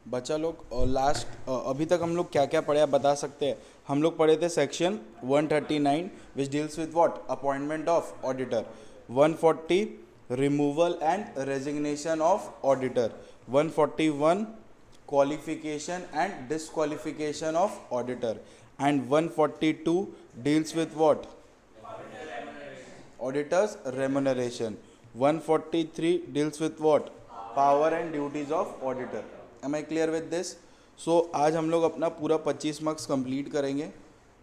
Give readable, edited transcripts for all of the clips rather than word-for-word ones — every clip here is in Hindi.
बच्चा लोग लास्ट अभी तक हम लोग क्या क्या पढ़े आप बता सकते हैं? हम लोग पढ़े थे section 139 which deals with what? Appointment of auditor. 140 removal and resignation of auditor. 141 qualification and disqualification of auditor, and 142 deals with what? Auditors remuneration. 143 deals with what? Power and duties of auditor. Am I clear with this? So आज हम लोग अपना पूरा 25 मार्क्स कंप्लीट करेंगे,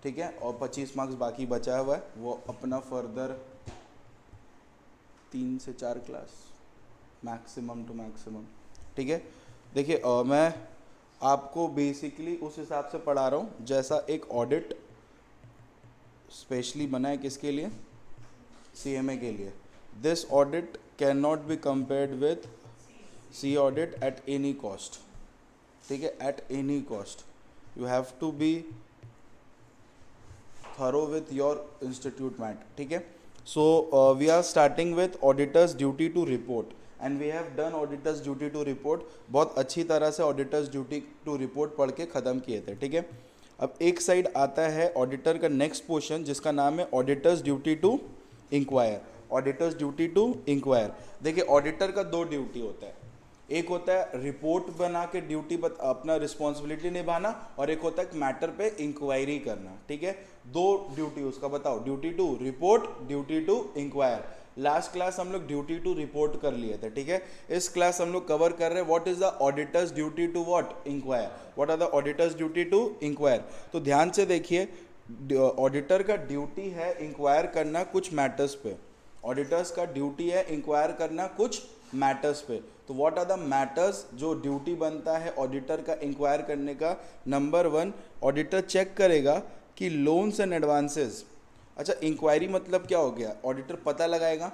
ठीक है, और 25 मार्क्स बाकी बचा हुआ है, वो अपना फर्दर 3 से 4 क्लास मैक्सिमम टू मैक्सिमम, ठीक है। देखिए मैं आपको बेसिकली उस हिसाब से पढ़ा रहा हूँ जैसा एक ऑडिट स्पेशली बना है किसके लिए? CMA के लिए। This audit can not be compared with C audit at any cost, ठीक है, at any cost. You have to be thorough with your institute mat, ठीक है। So we are starting with auditors duty to report and we have done auditors duty to report. बहुत अच्छी तरह से ऑडिटर्स ड्यूटी टू रिपोर्ट पढ़ के ख़त्म किए थे, ठीक है। अब एक साइड आता है ऑडिटर का नेक्स्ट पोर्शन जिसका नाम है auditors duty to inquire. Auditors duty to inquire, देखिए ऑडिटर का दो ड्यूटी होता है, एक होता है रिपोर्ट बना के ड्यूटी अपना रिस्पॉन्सिबिलिटी निभाना, और एक होता है मैटर पे इंक्वायरी करना, ठीक है। दो ड्यूटी उसका बताओ, duty to report, duty to inquire. Last class हम लोग ड्यूटी टू रिपोर्ट कर लिए थे, ठीक है। इस क्लास हम लोग कवर कर रहे हैं what is the auditors duty to what? Inquire. What are the auditors duty to inquire? तो ध्यान से देखिए, ऑडिटर का ड्यूटी है इंक्वायर करना कुछ मैटर्स पे, ऑडिटर्स का ड्यूटी है इंक्वायर करना कुछ मैटर्स पे। तो व्हाट आर द मैटर्स जो ड्यूटी बनता है ऑडिटर का इंक्वायर करने का? नंबर 1, ऑडिटर चेक करेगा कि लोन्स एंड एडवांसेस। अच्छा, इंक्वायरी मतलब क्या हो गया? ऑडिटर पता लगाएगा,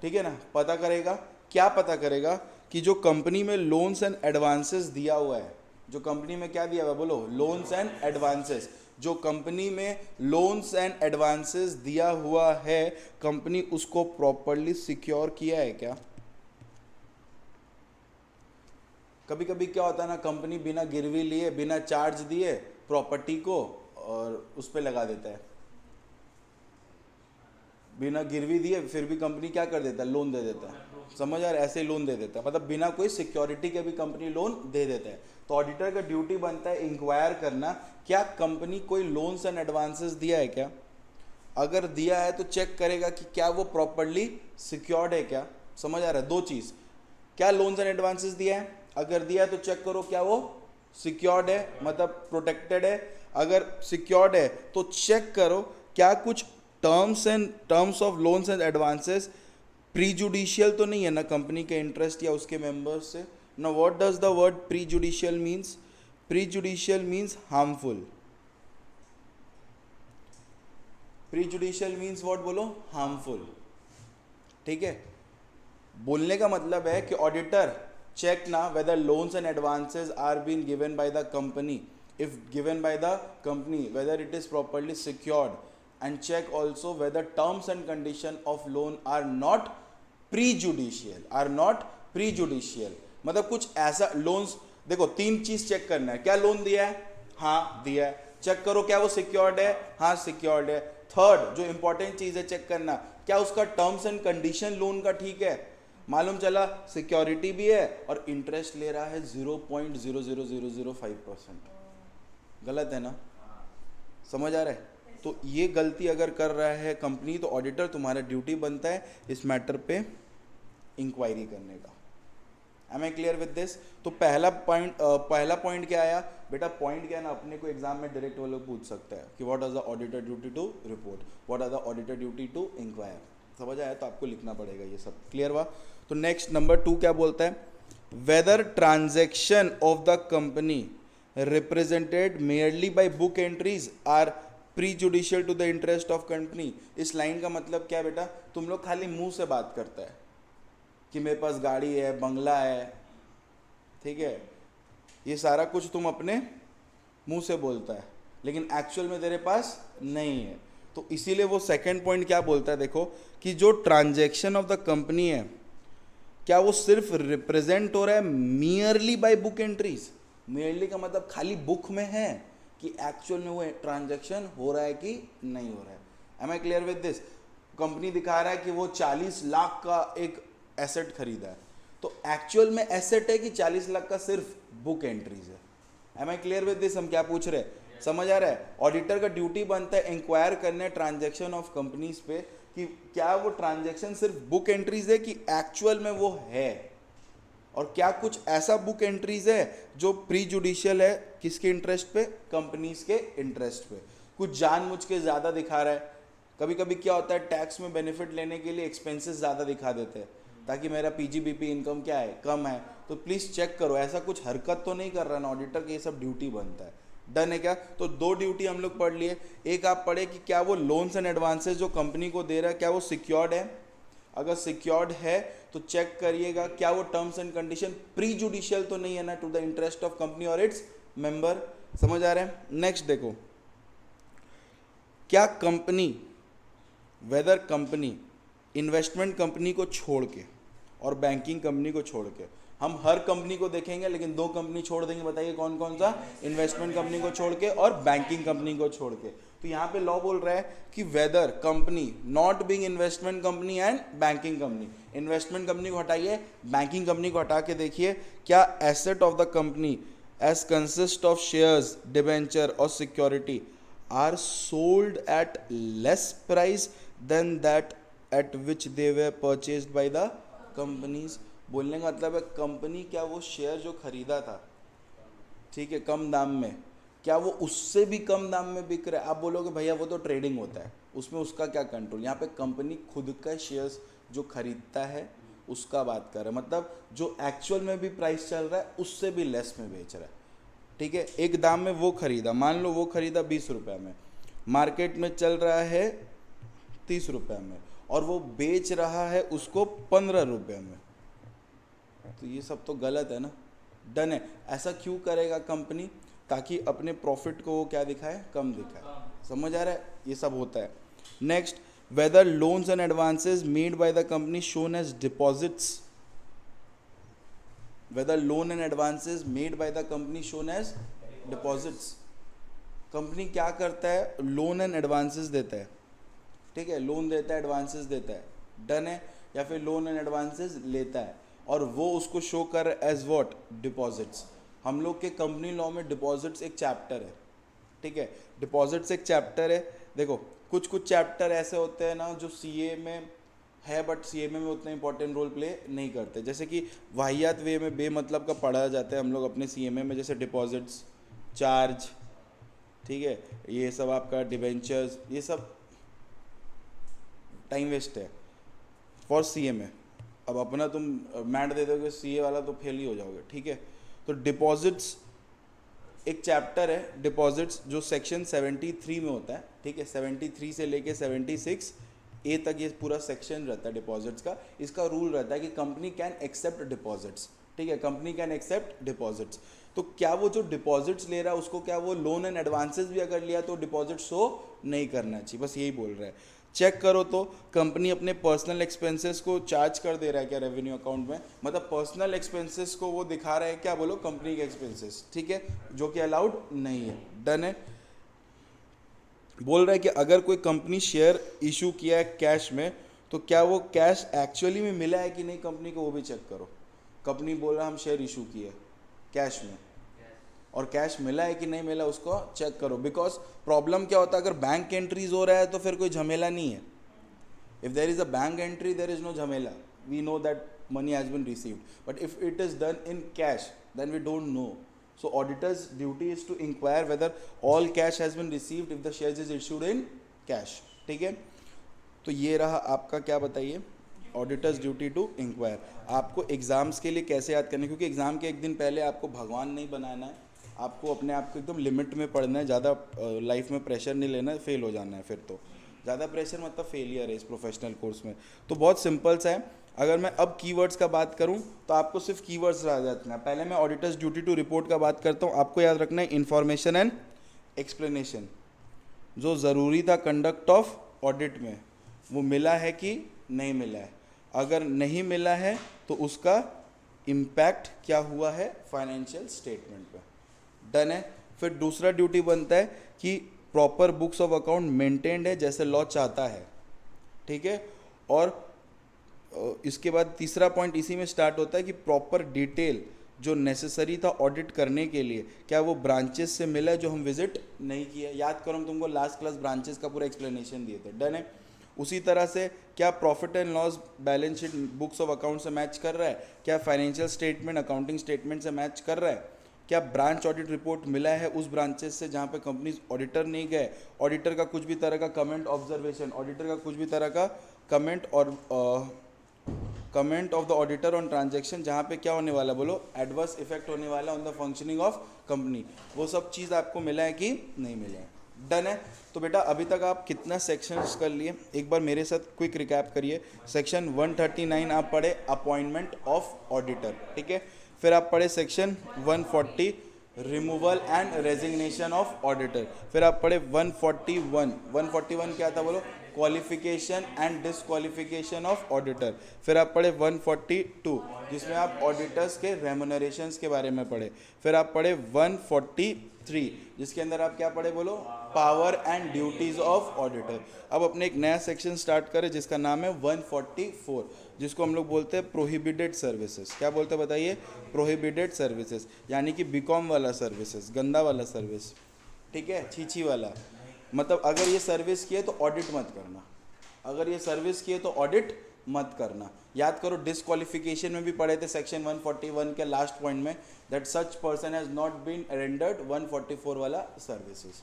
ठीक है ना, पता करेगा। क्या पता करेगा? कि जो कंपनी में लोन्स एंड एडवांसेस दिया हुआ है, जो कंपनी में क्या दिया हुआ है बोलो? Loans and advances. जो कंपनी में लोन्स एंड एडवांसेस दिया हुआ है, कंपनी उसको प्रॉपरली सिक्योर किया है क्या? कभी कभी क्या होता है ना, कंपनी बिना गिरवी लिए, बिना चार्ज दिए प्रॉपर्टी को और उस पर लगा देता है, बिना गिरवी दिए, फिर भी कंपनी क्या कर देता है? लोन दे देता है। समझ आ रहा है? ऐसे लोन दे देता है, मतलब बिना कोई सिक्योरिटी के भी कंपनी लोन दे देता है। तो ऑडिटर का ड्यूटी बनता है इंक्वायर करना, क्या कंपनी कोई लोन्स एंड एडवांसेस दिया है क्या? अगर दिया है तो चेक करेगा कि क्या वो प्रॉपरली सिक्योर्ड है क्या। समझ आ रहा है? दो चीज़, क्या लोन्स एंड एडवांसेस दिया है, अगर दिया है तो चेक करो क्या वो सिक्योर्ड है, मतलब प्रोटेक्टेड है। अगर सिक्योर्ड है तो चेक करो क्या कुछ terms of loans and advances prejudicial तो नहीं है ना कंपनी के इंटरेस्ट या उसके मेंबर्स से ना। What does the word prejudicial means? Prejudicial means harmful. Prejudicial means what बोलो? हार्मफुल, ठीक है। बोलने का मतलब है कि auditor check now whether loans and advances are being given by the company, if given by the company whether it is properly secured, and check also whether terms and condition of loan are not prejudicial, मतलब कुछ ऐसा लोन्स, देखो तीन चीज चेक करना है, क्या लोन दिया है? हाँ दिया है, चेक करो क्या वो सिक्योर्ड है? हाँ सिक्योर्ड है। थर्ड जो इंपॉर्टेंट चीज है चेक करना, क्या उसका टर्म्स एंड कंडीशन लोन का ठीक है? मालूम चला सिक्योरिटी भी है और इंटरेस्ट ले रहा है 0.00005%, गलत है ना? समझ आ रहा है? तो ये गलती अगर कर रहा है कंपनी, तो ऑडिटर तुम्हारा ड्यूटी बनता है इस मैटर पे इंक्वायरी करने का। Am I clear with this? तो पहला पॉइंट क्या आया बेटा? पॉइंट क्या है ना, अपने को एग्जाम में डायरेक्ट वो लोग पूछ सकता है कि what are the auditor duty to report, what are the auditor duty to inquire. समझ आया? तो आपको लिखना पड़ेगा ये सब। क्लियर हुआ? तो नेक्स्ट नंबर 2 क्या बोलता है? Whether transaction of the company represented merely by book entries are prejudicial to the interest of company. इस लाइन का मतलब क्या बेटा? तुम लोग खाली मुंह से बात करता है कि मेरे पास गाड़ी है, बंगला है, ठीक है, ये सारा कुछ तुम अपने मुंह से बोलता है, लेकिन एक्चुअल में तेरे पास नहीं है। तो इसीलिए वो सेकंड पॉइंट क्या बोलता है देखो, कि जो ट्रांजैक्शन ऑफ द कंपनी है, क्या वो सिर्फ रिप्रेजेंट हो रहा है merely by book entries? Merely का मतलब खाली बुक में है कि एक्चुअल में वो ट्रांजैक्शन हो रहा है कि नहीं हो रहा है। Am I clear with this? Company दिखा रहा है कि वो 40 लाख का एक एसेट खरीदा है, तो एक्चुअल में एसेट है कि 40 लाख का सिर्फ बुक एंट्रीज है। Am I clear with this? हम क्या पूछ रहे हैं, समझ आ रहा है? ऑडिटर का ड्यूटी बनता है इंक्वायर करने ट्रांजैक्शन ऑफ कंपनीज पे कि क्या वो ट्रांजैक्शन सिर्फ बुक एंट्रीज है कि एक्चुअल में वो है, और क्या कुछ ऐसा बुक एंट्रीज है जो प्री जुडिशियल है किसके इंटरेस्ट पे, कंपनीज के इंटरेस्ट पे, कुछ जानबूझ के ज़्यादा दिखा रहा है। कभी कभी क्या होता है, टैक्स में बेनिफिट लेने के लिए एक्सपेंसेस ज़्यादा दिखा देते हैं ताकि मेरा पीजीबीपी इनकम क्या है, कम है, तो प्लीज़ चेक करो ऐसा कुछ हरकत तो नहीं कर रहा ना ऑडिटर की, ये सब ड्यूटी बनता है। डन है क्या? तो 2 ड्यूटी हम लोग पढ़ लिए। एक आप पढ़े कि क्या वो लोन्स एंड एडवांसेस जो कंपनी को दे रहा है क्या वो सिक्योर्ड है, अगर सिक्योर्ड है तो चेक करिएगा क्या वो terms and condition prejudicial तो नहीं है ना, to the interest of company और इट्स मेंबर। समझ आ रहा है? नेक्स्ट देखो, क्या company, whether company investment company को छोड़ के और बैंकिंग कंपनी को छोड़ के, हम हर कंपनी को देखेंगे लेकिन 2 कंपनी छोड़ देंगे, बताइए कौन कौन सा? इन्वेस्टमेंट कंपनी को छोड़ के और बैंकिंग कंपनी को छोड़ के। तो यहाँ पे लॉ बोल रहा है कि whether company not being investment company and banking company, investment company को हटाइए, बैंकिंग कंपनी को हटा के देखिए क्या asset of the company as consist of shares, debenture और security are sold at less price than that at which they were purchased by the companies. बोलने का मतलब है कंपनी क्या वो शेयर जो खरीदा था, ठीक है, कम दाम में, क्या वो उससे भी कम दाम में बिक रहा है? आप बोलोगे भैया वो तो ट्रेडिंग होता है, उसमें उसका क्या कंट्रोल। यहाँ पे कंपनी खुद का शेयर्स जो खरीदता है उसका बात कर रहा है, मतलब जो एक्चुअल में भी प्राइस चल रहा है उससे भी लेस में बेच रहा है, ठीक है। एक दाम में वो खरीदा, मान लो वो खरीदा 20 रुपये में, मार्केट में चल रहा है 30 रुपये में, और वो बेच रहा है उसको 15 रुपये में, तो ये सब तो गलत है ना। डन है? ऐसा क्यों करेगा कंपनी? ताकि अपने प्रॉफिट को वो क्या दिखाए, कम दिखाए। समझ आ रहा है? ये सब होता है। Next, whether loans and advances made by the company shown as deposits, whether loan and advances made by the company shown as deposits. Company क्या करता है, लोन एंड एडवांसेस देता है, ठीक है, लोन देता है, एडवांसेस देता है, डन है, या फिर लोन एंड एडवांसेस लेता है और वो उसको शो कर एज व्हाट, डिपॉजिट्स। हम लोग के कंपनी लॉ में डिपॉजिट्स एक चैप्टर है, ठीक है, डिपॉजिट्स एक चैप्टर है। देखो कुछ चैप्टर ऐसे होते हैं ना जो सीए में है बट सीए में उतना इंपॉर्टेंट रोल प्ले नहीं करते, जैसे कि वाहियात वे में बेमतलब का पढ़ा जाता है हम लोग अपने सीएमए में, जैसे डिपॉजिट्स, चार्ज, ठीक है, ये सब आपका डिबेंचर्स, ये सब टाइम वेस्ट है फॉर सीएमए। अब अपना तुम मैट दे दोगे सीए वाला तो फेल ही हो जाओगे, ठीक है। तो डिपॉजिट्स एक चैप्टर है, डिपॉजिट्स, जो सेक्शन 73 में होता है, ठीक है, 73 से लेके 76 ए तक ये पूरा सेक्शन रहता है डिपॉजिट्स का। इसका रूल रहता है कि कंपनी कैन एक्सेप्ट डिपॉजिट्स, ठीक है, कंपनी कैन एक्सेप्ट डिपॉजिट्स। तो क्या वो जो डिपॉजिट्स ले रहा है उसको क्या वो लोन एंड एडवांसेस भी अगर लिया तो डिपॉजिट शो नहीं करना चाहिए, बस यही बोल रहा है। चेक करो तो कंपनी अपने पर्सनल एक्सपेंसेस को चार्ज कर दे रहा है क्या रेवेन्यू अकाउंट में, मतलब पर्सनल एक्सपेंसेस को वो दिखा रहा है क्या, बोलो कंपनी के एक्सपेंसेस, ठीक है, जो कि अलाउड नहीं है। डन है? बोल रहा है कि अगर कोई कंपनी शेयर इशू किया है कैश में तो क्या वो कैश एक्चुअली में मिला है कि नहीं कंपनी को, वो भी चेक करो। कंपनी बोल रहा है हम शेयर इशू किए कैश में, और कैश मिला है कि नहीं मिला उसको चेक करो। बिकॉज प्रॉब्लम क्या होता है, अगर बैंक एंट्रीज हो रहा है तो फिर कोई झमेला नहीं है। If there is a bank entry there is no झमेला, we know that money has been received, but if it is done in cash then we don't know. So auditor's duty is to inquire whether all cash has been received if the shares is issued in cash, ठीक है। तो ये रहा आपका, क्या बताइए, ऑडिटर्स ड्यूटी टू इंक्वायर। आपको एग्जाम्स के लिए कैसे याद करना है, क्योंकि एग्जाम के एक दिन पहले आपको भगवान नहीं बनाना है, आपको अपने आप को एकदम लिमिट में पढ़ना है, ज़्यादा लाइफ में प्रेशर नहीं लेना है, फेल हो जाना है फिर तो। ज़्यादा प्रेशर मतलब फेलियर है इस प्रोफेशनल कोर्स में। तो बहुत सिंपल सा है। अगर मैं अब कीवर्ड्स का बात करूं तो आपको सिर्फ कीवर्ड्स याद रखना है। पहले मैं ऑडिटर्स ड्यूटी टू रिपोर्ट का बात करता हूं, आपको याद रखना है इन्फॉर्मेशन एंड एक्सप्लेनेशन। जो ज़रूरी था कंडक्ट ऑफ ऑडिट में वो मिला है कि नहीं मिला है, अगर नहीं मिला है तो उसका इम्पैक्ट क्या हुआ है फाइनेंशियल स्टेटमेंट पे। डन है। फिर दूसरा ड्यूटी बनता है कि proper books of account maintained है जैसे लॉ चाहता है, ठीक है। और इसके बाद तीसरा पॉइंट इसी में स्टार्ट होता है कि प्रॉपर डिटेल जो नेसेसरी था ऑडिट करने के लिए क्या वो ब्रांचेस से मिला है जो हम विजिट नहीं किया। याद करो हम तुमको लास्ट क्लास ब्रांचेस का पूरा एक्सप्लेनेशन दिए थे, डन है। उसी तरह से क्या profit and loss balance sheet books of account से मैच कर रहा है, क्या फाइनेंशियल स्टेटमेंट अकाउंटिंग स्टेटमेंट से मैच कर रहा है, क्या ब्रांच ऑडिट रिपोर्ट मिला है उस ब्रांचेस से जहाँ पे कंपनी ऑडिटर नहीं गए, ऑडिटर का कुछ भी तरह का कमेंट ऑब्जर्वेशन, ऑडिटर का कुछ भी तरह का कमेंट और comment of the auditor on transaction जहाँ पे क्या होने वाला बोलो एडवर्स इफेक्ट होने वाला on the functioning of company, वो सब चीज़ आपको मिला है कि नहीं मिला है, डन है। तो बेटा अभी तक आप कितना सेक्शंस कर लिए, एक बार मेरे साथ क्विक रिकैप करिए। सेक्शन 139 आप पढ़े अपॉइंटमेंट ऑफ ऑडिटर, ठीक है। फिर आप पढ़े section 140 removal and resignation of auditor. फिर आप पढ़े 141 क्या था बोलो qualification and disqualification of auditor. फिर आप पढ़े 142 जिसमें आप ऑडिटर्स के रेम्यूनरेशंस के बारे में पढ़े। फिर आप पढ़े 143 जिसके अंदर आप क्या पढ़े बोलो power and duties of auditor. अब अपने एक नया सेक्शन स्टार्ट करें जिसका नाम है 144 जिसको हम लोग बोलते हैं प्रोहिबिटेड सर्विसेज। क्या बोलते हैं बताइए, प्रोहिबिटेड सर्विसेज, यानी कि बीकॉम वाला सर्विसेज, गंदा वाला सर्विस, ठीक है, छीछी वाला। मतलब अगर ये सर्विस किए तो ऑडिट मत करना, अगर ये सर्विस किए तो ऑडिट मत करना। याद करो डिसक्वालिफिकेशन में भी पढ़े थे सेक्शन 141 के लास्ट पॉइंट में that such person has not been rendered 144 वाला सर्विसेज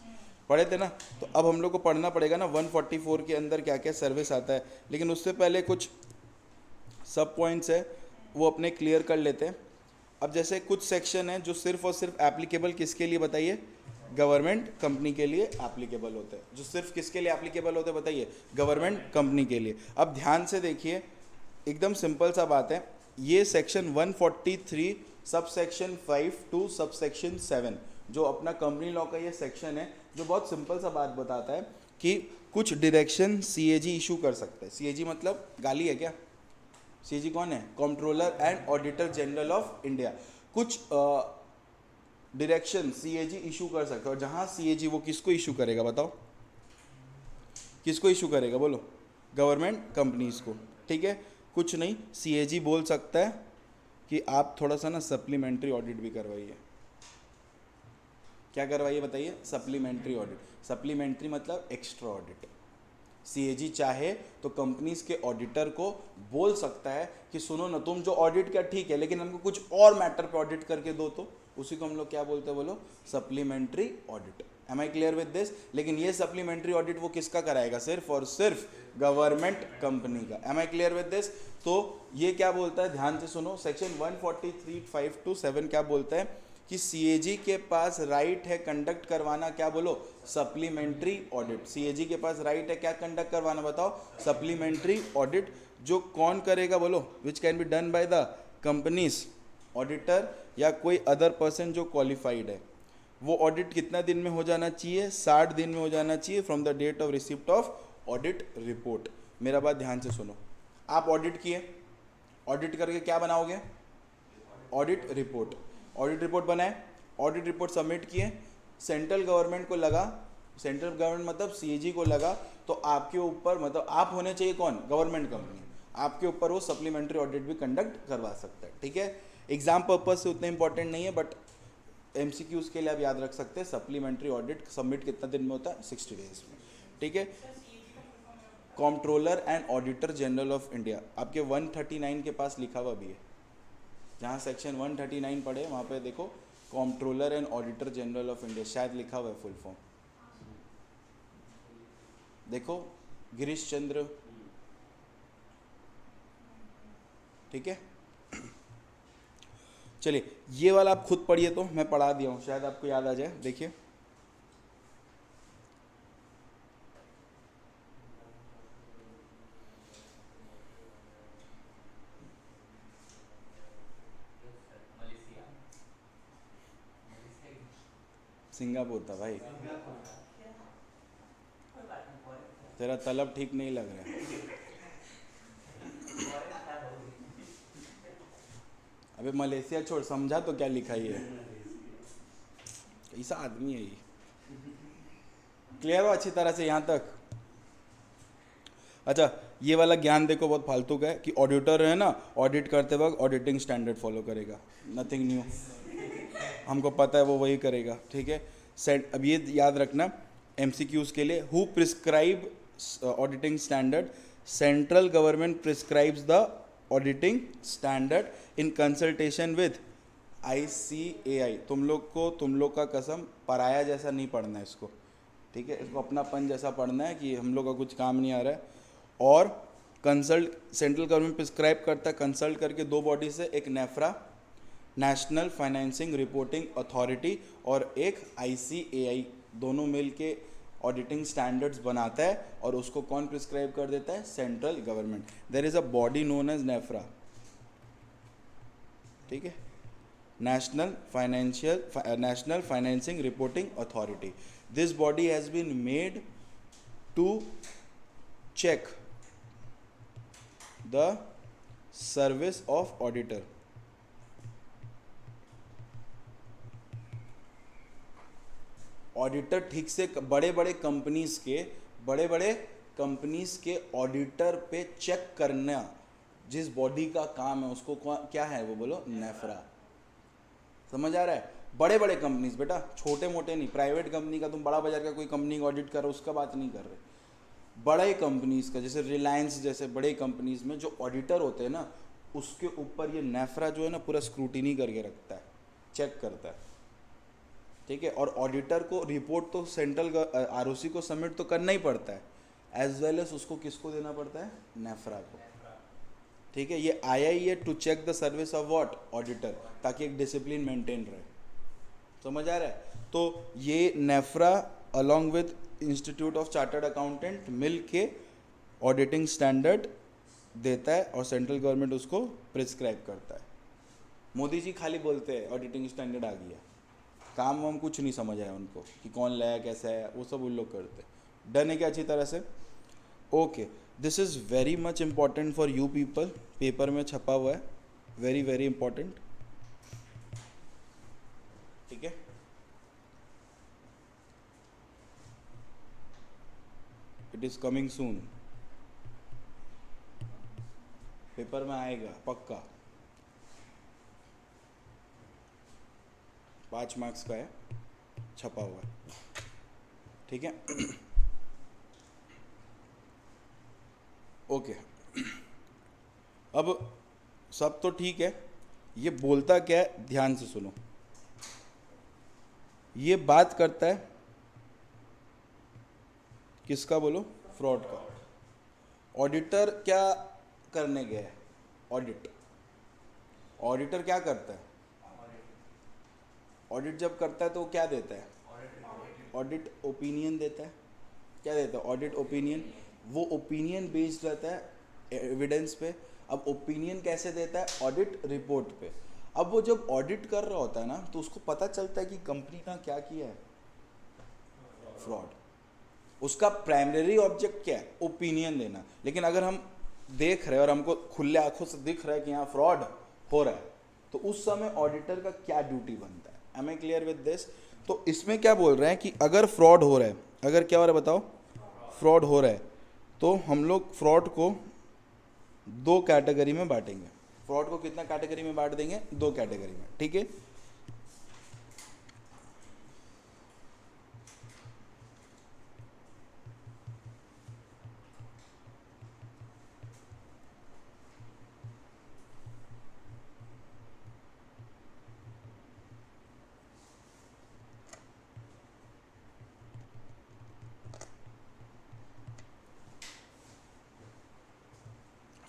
पढ़े थे ना। तो अब हम लोग को पढ़ना पड़ेगा ना 144 के अंदर क्या क्या सर्विस आता है, लेकिन उससे पहले कुछ सब पॉइंट्स है वो अपने क्लियर कर लेते हैं। अब जैसे कुछ सेक्शन है जो सिर्फ और सिर्फ एप्लीकेबल किसके लिए बताइए, गवर्नमेंट कंपनी के लिए एप्लीकेबल होते हैं। जो सिर्फ किसके लिए एप्लीकेबल होते हैं बताइए, गवर्नमेंट कंपनी के लिए। अब ध्यान से देखिए एकदम सिंपल सा बात है, ये section 143 sub section 5 to sub section 7 जो अपना कंपनी लॉ का ये सेक्शन है जो बहुत सिंपल सा बात बताता है कि कुछ डायरेक्शन सीएजी इशू कर सकता है। सीएजी मतलब गाली है क्या, सीएजी कौन है, controller and auditor general of India. कुछ डायरेक्शन सीएजी इशू कर सकता है और जहां सीएजी वो किसको इशू करेगा बताओ, किसको इशू करेगा बोलो, गवर्नमेंट कंपनीज को, ठीक है। कुछ नहीं सीएजी बोल सकता है कि आप थोड़ा सा ना सप्लीमेंट्री ऑडिट भी करवाइए। क्या करवाइए बताइए, सप्लीमेंट्री ऑडिट। सप्लीमेंट्री मतलब एक्स्ट्रा ऑडिट। सीएजी चाहे तो कंपनीज के ऑडिटर को बोल सकता है कि सुनो ना तुम जो ऑडिट किया ठीक है लेकिन हमको कुछ और मैटर पे ऑडिट करके दो, तो उसी को हम लोग क्या बोलते हैं बोलो supplementary audit. Am I clear with this. लेकिन ये सप्लीमेंट्री ऑडिट वो किसका कराएगा, सिर्फ और सिर्फ गवर्नमेंट कंपनी का। Am I clear with this. तो ये क्या बोलता है ध्यान से सुनो, सेक्शन 143(5) to 7 क्या बोलता है कि सीएजी के पास राइट है कंडक्ट करवाना, क्या बोलो सप्लीमेंट्री ऑडिट। सीएजी के पास राइट है क्या कंडक्ट करवाना बताओ, सप्लीमेंट्री ऑडिट। जो कौन करेगा बोलो, which can be done by the companies auditor या कोई अदर पर्सन जो क्वालिफाइड है। वो ऑडिट कितना दिन में हो जाना चाहिए, 60 दिन में हो जाना चाहिए from the date of receipt of audit report. मेरा बात ध्यान से सुनो, आप ऑडिट किए, ऑडिट करके क्या बनाओगे, ऑडिट रिपोर्ट। ऑडिट रिपोर्ट बनाए, ऑडिट रिपोर्ट सबमिट किए, सेंट्रल गवर्नमेंट को लगा, सेंट्रल गवर्नमेंट मतलब सीएजी को लगा, तो आपके ऊपर मतलब आप होने चाहिए कौन, गवर्नमेंट कंपनी, आपके ऊपर वो सप्लीमेंट्री ऑडिट भी कंडक्ट करवा सकता है, ठीक है। एग्जाम पर्पज से उतना इंपॉर्टेंट नहीं है बट एमसीक्यूज के लिए आप याद रख सकते हैं। सप्लीमेंट्री ऑडिट सबमिट कितना दिन में होता है, 60 डेज में, ठीक है। Controller and auditor general of India आपके 139 के पास लिखा हुआ भी है, जहाँ सेक्शन 139 पढ़े वहाँ पे देखो controller and auditor general of India शायद लिखा हुआ है फुल फॉर्म, देखो गिरीश चंद्र, ठीक है। चलिए ये वाला आप खुद पढ़िए, तो मैं पढ़ा दिया हूँ शायद आपको याद आ जाए। देखिए सिंगापुर था भाई, तेरा तलब ठीक नहीं लग रहा है। अबे मलेशिया छोड़, समझा तो क्या लिखा ही है। ऐसा आदमी है ये। क्लियर हो अच्छी तरह से यहाँ तक? अच्छा, ये वाला ज्ञान देखो बहुत फालतू का है कि ऑडिटर है ना, ऑडिट करते वक्त ऑडिटिंग स्टैंडर्ड फॉलो करेगा, नथिंग न्यू, हमको पता है वो वही करेगा, ठीक है। सेट, अब ये याद रखना एमसीक्यूज के लिए, who prescribe auditing standard? Central government prescribes the auditing standard in consultation with ICAI। तुम लोग का कसम पराया जैसा नहीं पढ़ना है इसको, ठीक है, इसको अपनापन जैसा पढ़ना है कि हम लोग का कुछ काम नहीं आ रहा है। और कंसल्ट, सेंट्रल गवर्नमेंट प्रिस्क्राइब करता है कंसल्ट करके दो बॉडी से, एक NEPRA national financing reporting authority और एक ICAI, दोनों मिल के ऑडिटिंग स्टैंडर्ड्स बनाता है और उसको कौन प्रिस्क्राइब कर देता है? Central government. There is a body known as NFRA, ठीक है, national financing reporting authority. This body has been made to check the service of auditor। Auditor ठीक से बड़े बड़े कंपनीज के ऑडिटर पे चेक करना जिस बॉडी का काम है उसको क्या है वो बोलो? नेफ्रा। समझ आ रहा है? बड़े बड़े कंपनीज बेटा, छोटे मोटे नहीं। प्राइवेट कंपनी का, तुम बड़ा बाजार का कोई कंपनी का ऑडिट करो उसका बात नहीं कर रहे, बड़े कंपनीज का, जैसे रिलायंस जैसे बड़े कंपनीज में जो ऑडिटर होते हैं ना, उसके ऊपर ये नेफ्रा जो है ना पूरा स्क्रूटिनी करके रखता है, चेक करता है, ठीक है। और ऑडिटर को रिपोर्ट तो सेंट्रल ROC को सबमिट तो करना ही पड़ता है, एज वेल एज उसको किसको देना पड़ता है? नेफ्रा को, ठीक है। ये आया ही है to check the service of what? Auditor, ताकि एक डिसिप्लिन मेंटेन रहे। समझ आ रहा है? तो ये NFRA along with institute of chartered accountant मिल के ऑडिटिंग स्टैंडर्ड देता है और सेंट्रल गवर्नमेंट उसको प्रिस्क्राइब करता है। मोदी जी खाली बोलते हैं ऑडिटिंग स्टैंडर्ड आ गया, काम वाम कुछ नहीं समझ आया उनको कि कौन लाया कैसा है, वो सब उन लोग करते हैं। डन है क्या अच्छी तरह से? Okay, this is very much important for you people, paper में छपा हुआ है, वेरी वेरी इंपॉर्टेंट, ठीक है। It is coming soon, paper में आएगा पक्का, 5 मार्क्स का है, छपा हुआ है, ठीक है। ओके, अब सब तो ठीक है, ये बोलता क्या है ध्यान से सुनो। ये बात करता है किसका बोलो? फ्रॉड का। ऑडिटर क्या करने गया है? ऑडिट। ऑडिटर क्या करता है? ऑडिट जब करता है तो वो क्या देता है? ऑडिट ओपिनियन देता है। क्या देता है? Audit opinion. वो ओपिनियन बेस्ड रहता है एविडेंस पे। अब ओपिनियन कैसे देता है? ऑडिट रिपोर्ट पे। अब वो जब ऑडिट कर रहा होता है ना, तो उसको पता चलता है कि कंपनी ने क्या किया है? फ्रॉड। उसका प्राइमरी ऑब्जेक्ट क्या है? ओपिनियन देना। लेकिन अगर हम देख रहे हैं और हमको खुले आंखों से दिख रहा है कि यहाँ फ्रॉड हो रहा है, तो उस समय ऑडिटर का क्या ड्यूटी बनता है? Am I clear with this? तो इसमें क्या बोल रहे हैं कि अगर फ्रॉड हो रहा है, अगर क्या हो रहा है बताओ? फ्रॉड हो रहा है, तो हम लोग फ्रॉड को 2 कैटेगरी में बांटेंगे। फ्रॉड को कितना कैटेगरी में बांट देंगे? 2 कैटेगरी में, ठीक है।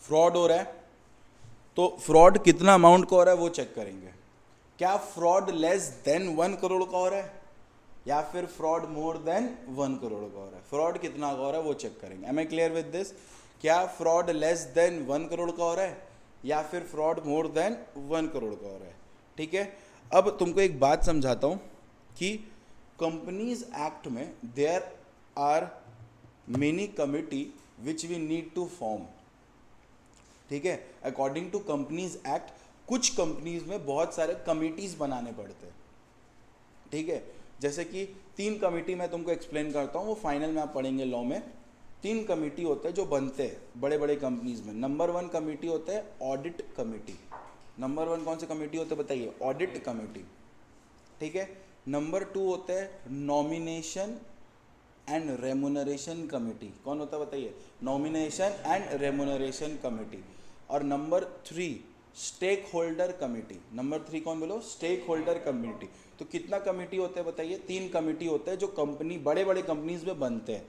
फ्रॉड हो रहा है, तो फ्रॉड कितना अमाउंट का हो रहा है वो चेक करेंगे। क्या फ्रॉड लेस देन 1 करोड़ का हो रहा है या फिर फ्रॉड मोर देन 1 करोड़ का हो रहा है? फ्रॉड कितना का हो रहा है वो चेक करेंगे। Am I clear with this? क्या फ्रॉड लेस देन 1 करोड़ का हो रहा है या फिर फ्रॉड मोर देन 1 करोड़ का हो रहा है? ठीक है। अब तुमको एक बात समझाता हूँ कि कंपनीज एक्ट में there are many committee which we need to form, ठीक है। अकॉर्डिंग टू कंपनीज एक्ट कुछ कंपनीज में बहुत सारे कमिटीज बनाने पड़ते हैं, ठीक है। जैसे कि 3 कमिटी मैं तुमको एक्सप्लेन करता हूँ, वो फाइनल में आप पढ़ेंगे लॉ में। 3 कमिटी होते हैं जो बनते हैं बड़े बड़े कंपनीज में। नंबर 1 कमिटी होते हैं ऑडिट कमिटी। नंबर 1 कौन से कमिटी होते हैं बताइए? ऑडिट कमिटी, ठीक है। नंबर 2 होते हैं नॉमिनेशन एंड रेमुनरेशन कमिटी। कौन होता है बताइए? Nomination and remuneration committee. और number 3 stake holder committee. Number 3 कौन बोलो? Stake holder committee. तो कितना कमिटी होते हैं बताइए? 3 कमिटी होते हैं जो कंपनी बड़े बड़े कंपनीज में बनते हैं।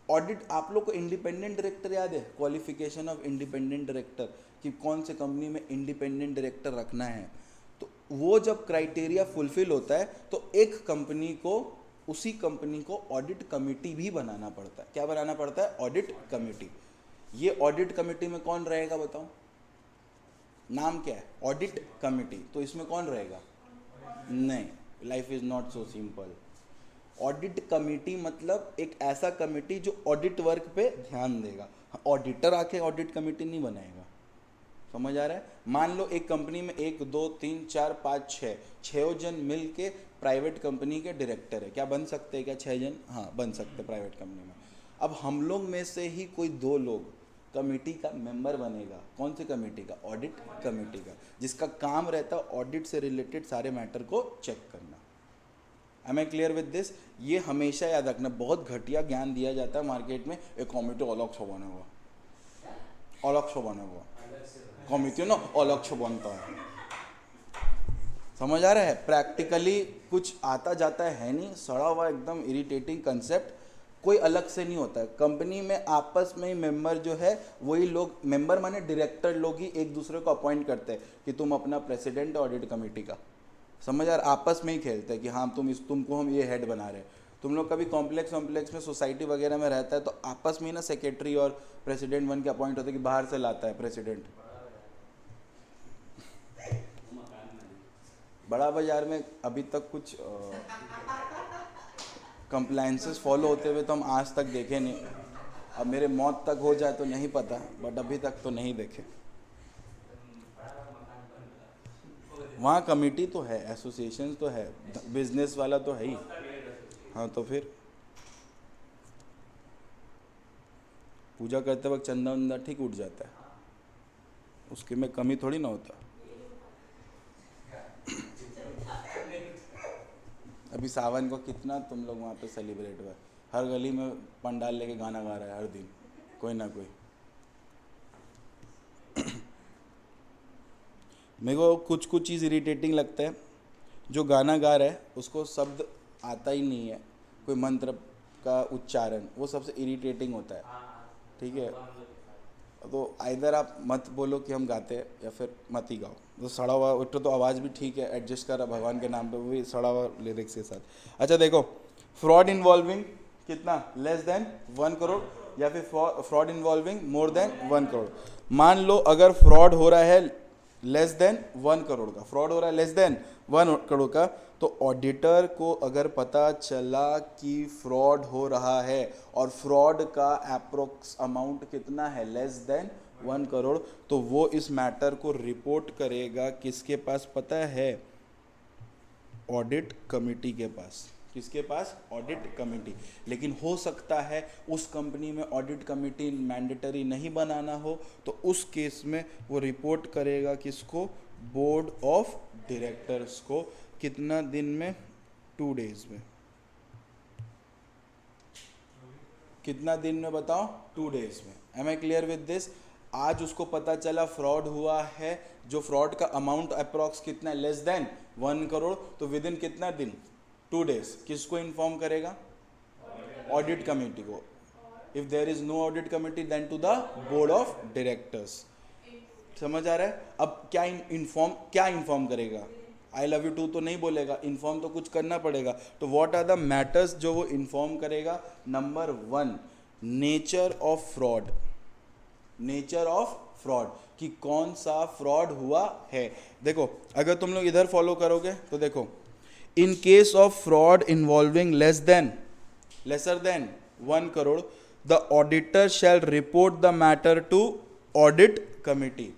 ऑडिट, आप लोग को इंडिपेंडेंट डायरेक्टर याद है? क्वालिफिकेशन ऑफ इंडिपेंडेंट डायरेक्टर, कि कौन से कंपनी में इंडिपेंडेंट डायरेक्टर रखना है। तो वो जब क्राइटेरिया फुलफिल होता है तो एक कंपनी को, उसी कंपनी को ऑडिट कमेटी भी बनाना पड़ता है। क्या बनाना पड़ता है? Audit committee. ये ऑडिट कमेटी में कौन रहेगा बताओ? नाम क्या है? Audit committee. तो इसमें कौन रहेगा? नहीं, life is not so simple. Audit committee मतलब एक ऐसा कमेटी जो ऑडिट वर्क पे ध्यान देगा। ऑडिटर आके ऑडिट कमेटी नहीं बनाएगा। समझ आ रहा है? मान लो एक कंपनी में 1 2 3 4 5 6 जन मिल के प्राइवेट कंपनी के डायरेक्टर है। क्या बन सकते हैं क्या 6 जन? हाँ, बन सकते प्राइवेट कंपनी में। अब हम लोग में से ही कोई 2 लोग कमेटी का मेंबर बनेगा। कौन सी कमेटी का? ऑडिट कमेटी का, जिसका काम रहता है ऑडिट से रिलेटेड सारे मैटर को चेक करना। Am I clear with this? ये हमेशा याद रखना। बहुत घटिया ज्ञान दिया जाता है मार्केट में, एक कमिटी अलग से बना हुआ, अलग से बना हुआ कमिटी ना, अलग से बनता है। समझ आ रहा है? प्रैक्टिकली कुछ आता जाता है नहीं, सड़ा हुआ एकदम इरिटेटिंग कंसेप्ट। कोई अलग से नहीं होता है। कंपनी में आपस में ही मेंबर जो है वही लोग, मेंबर माने डायरेक्टर लोग ही एक दूसरे को अपॉइंट करते हैं कि तुम अपना प्रेसिडेंट ऑडिट कमेटी का। समझ आ रहा? आपस में ही खेलते हैं कि हाँ तुमको हम ये हेड बना रहे हैं। तुम लोग कभी कॉम्प्लेक्स में सोसाइटी वगैरह में रहता है तो आपस में ही ना सेक्रेटरी और प्रेसिडेंट बन के अपॉइंट होते हैं कि बाहर से लाता है प्रेसिडेंट। बड़ा बाजार में अभी तक कुछ कंप्लायंसेस फॉलो होते हुए तो हम आज तक देखे नहीं। अब मेरे मौत तक हो जाए तो नहीं पता, बट अभी तक तो नहीं देखे। वहाँ कमेटी तो है, एसोसिएशन तो है, बिजनेस वाला तो है ही। हाँ, तो फिर पूजा करते वक्त चंदा वंदा ठीक उठ जाता है, उसके में कमी थोड़ी ना होता। अभी सावन को कितना तुम लोग वहाँ पे सेलिब्रेट हुआ, हर गली में पंडाल लेके गाना गा रहा है हर दिन कोई ना कोई। मेरे को कुछ कुछ चीज़ इरिटेटिंग लगता है। जो गाना गा रहा है उसको शब्द आता ही नहीं है, कोई मंत्र का उच्चारण, वो सबसे इरिटेटिंग होता है। ठीक है, तो आइदर आप मत बोलो कि हम गाते हैं या फिर मत ही गाओ। तो सड़ा हुआ उठो तो आवाज़ भी ठीक है, एडजस्ट करा भगवान के नाम पे, वो भी सड़ा हुआ लिरिक्स के साथ। अच्छा देखो, फ्रॉड इन्वॉल्विंग कितना? लेस देन 1 करोड़, या फिर fraud involving more than 1 crore. मान लो अगर फ्रॉड हो रहा है लेस देन 1 करोड़ का, फ्रॉड हो रहा है लेस देन 1 करोड़ का, तो ऑडिटर को अगर पता चला कि फ्रॉड हो रहा है और फ्रॉड का अप्रोक्स अमाउंट कितना है? लेस देन 1 करोड़, तो वो इस मैटर को रिपोर्ट करेगा किसके पास पता है? ऑडिट कमेटी के पास। किसके पास? Audit committee. लेकिन हो सकता है उस कंपनी में ऑडिट कमेटी मैंडेटरी नहीं बनाना हो, तो उस केस में वो रिपोर्ट करेगा किसको? बोर्ड ऑफ डायरेक्टर्स को। कितना दिन में? 2 डेज में। कितना दिन में बताओ? 2 डेज में। Am I clear with this? आज उसको पता चला फ्रॉड हुआ है, जो फ्रॉड का अमाउंट अप्रॉक्स कितना है? लेस देन 1 करोड़, तो विद इन कितना दिन? 2 डेज। किसको इन्फॉर्म करेगा? ऑडिट कमेटी को। If there is no audit committee then to the board of directors. समझ आ रहा है? अब क्या इन्फॉर्म करेगा? आई लव यू टू तो नहीं बोलेगा, इन्फॉर्म तो कुछ करना पड़ेगा। तो व्हाट आर द मैटर्स जो वो इन्फॉर्म करेगा? Number 1, nature of fraud. Nature of fraud, कि कौन सा फ्रॉड हुआ है। देखो अगर तुम लोग इधर फॉलो करोगे तो देखो, in case of fraud involving lesser than 1 crore, the auditor shall report the matter to audit committee.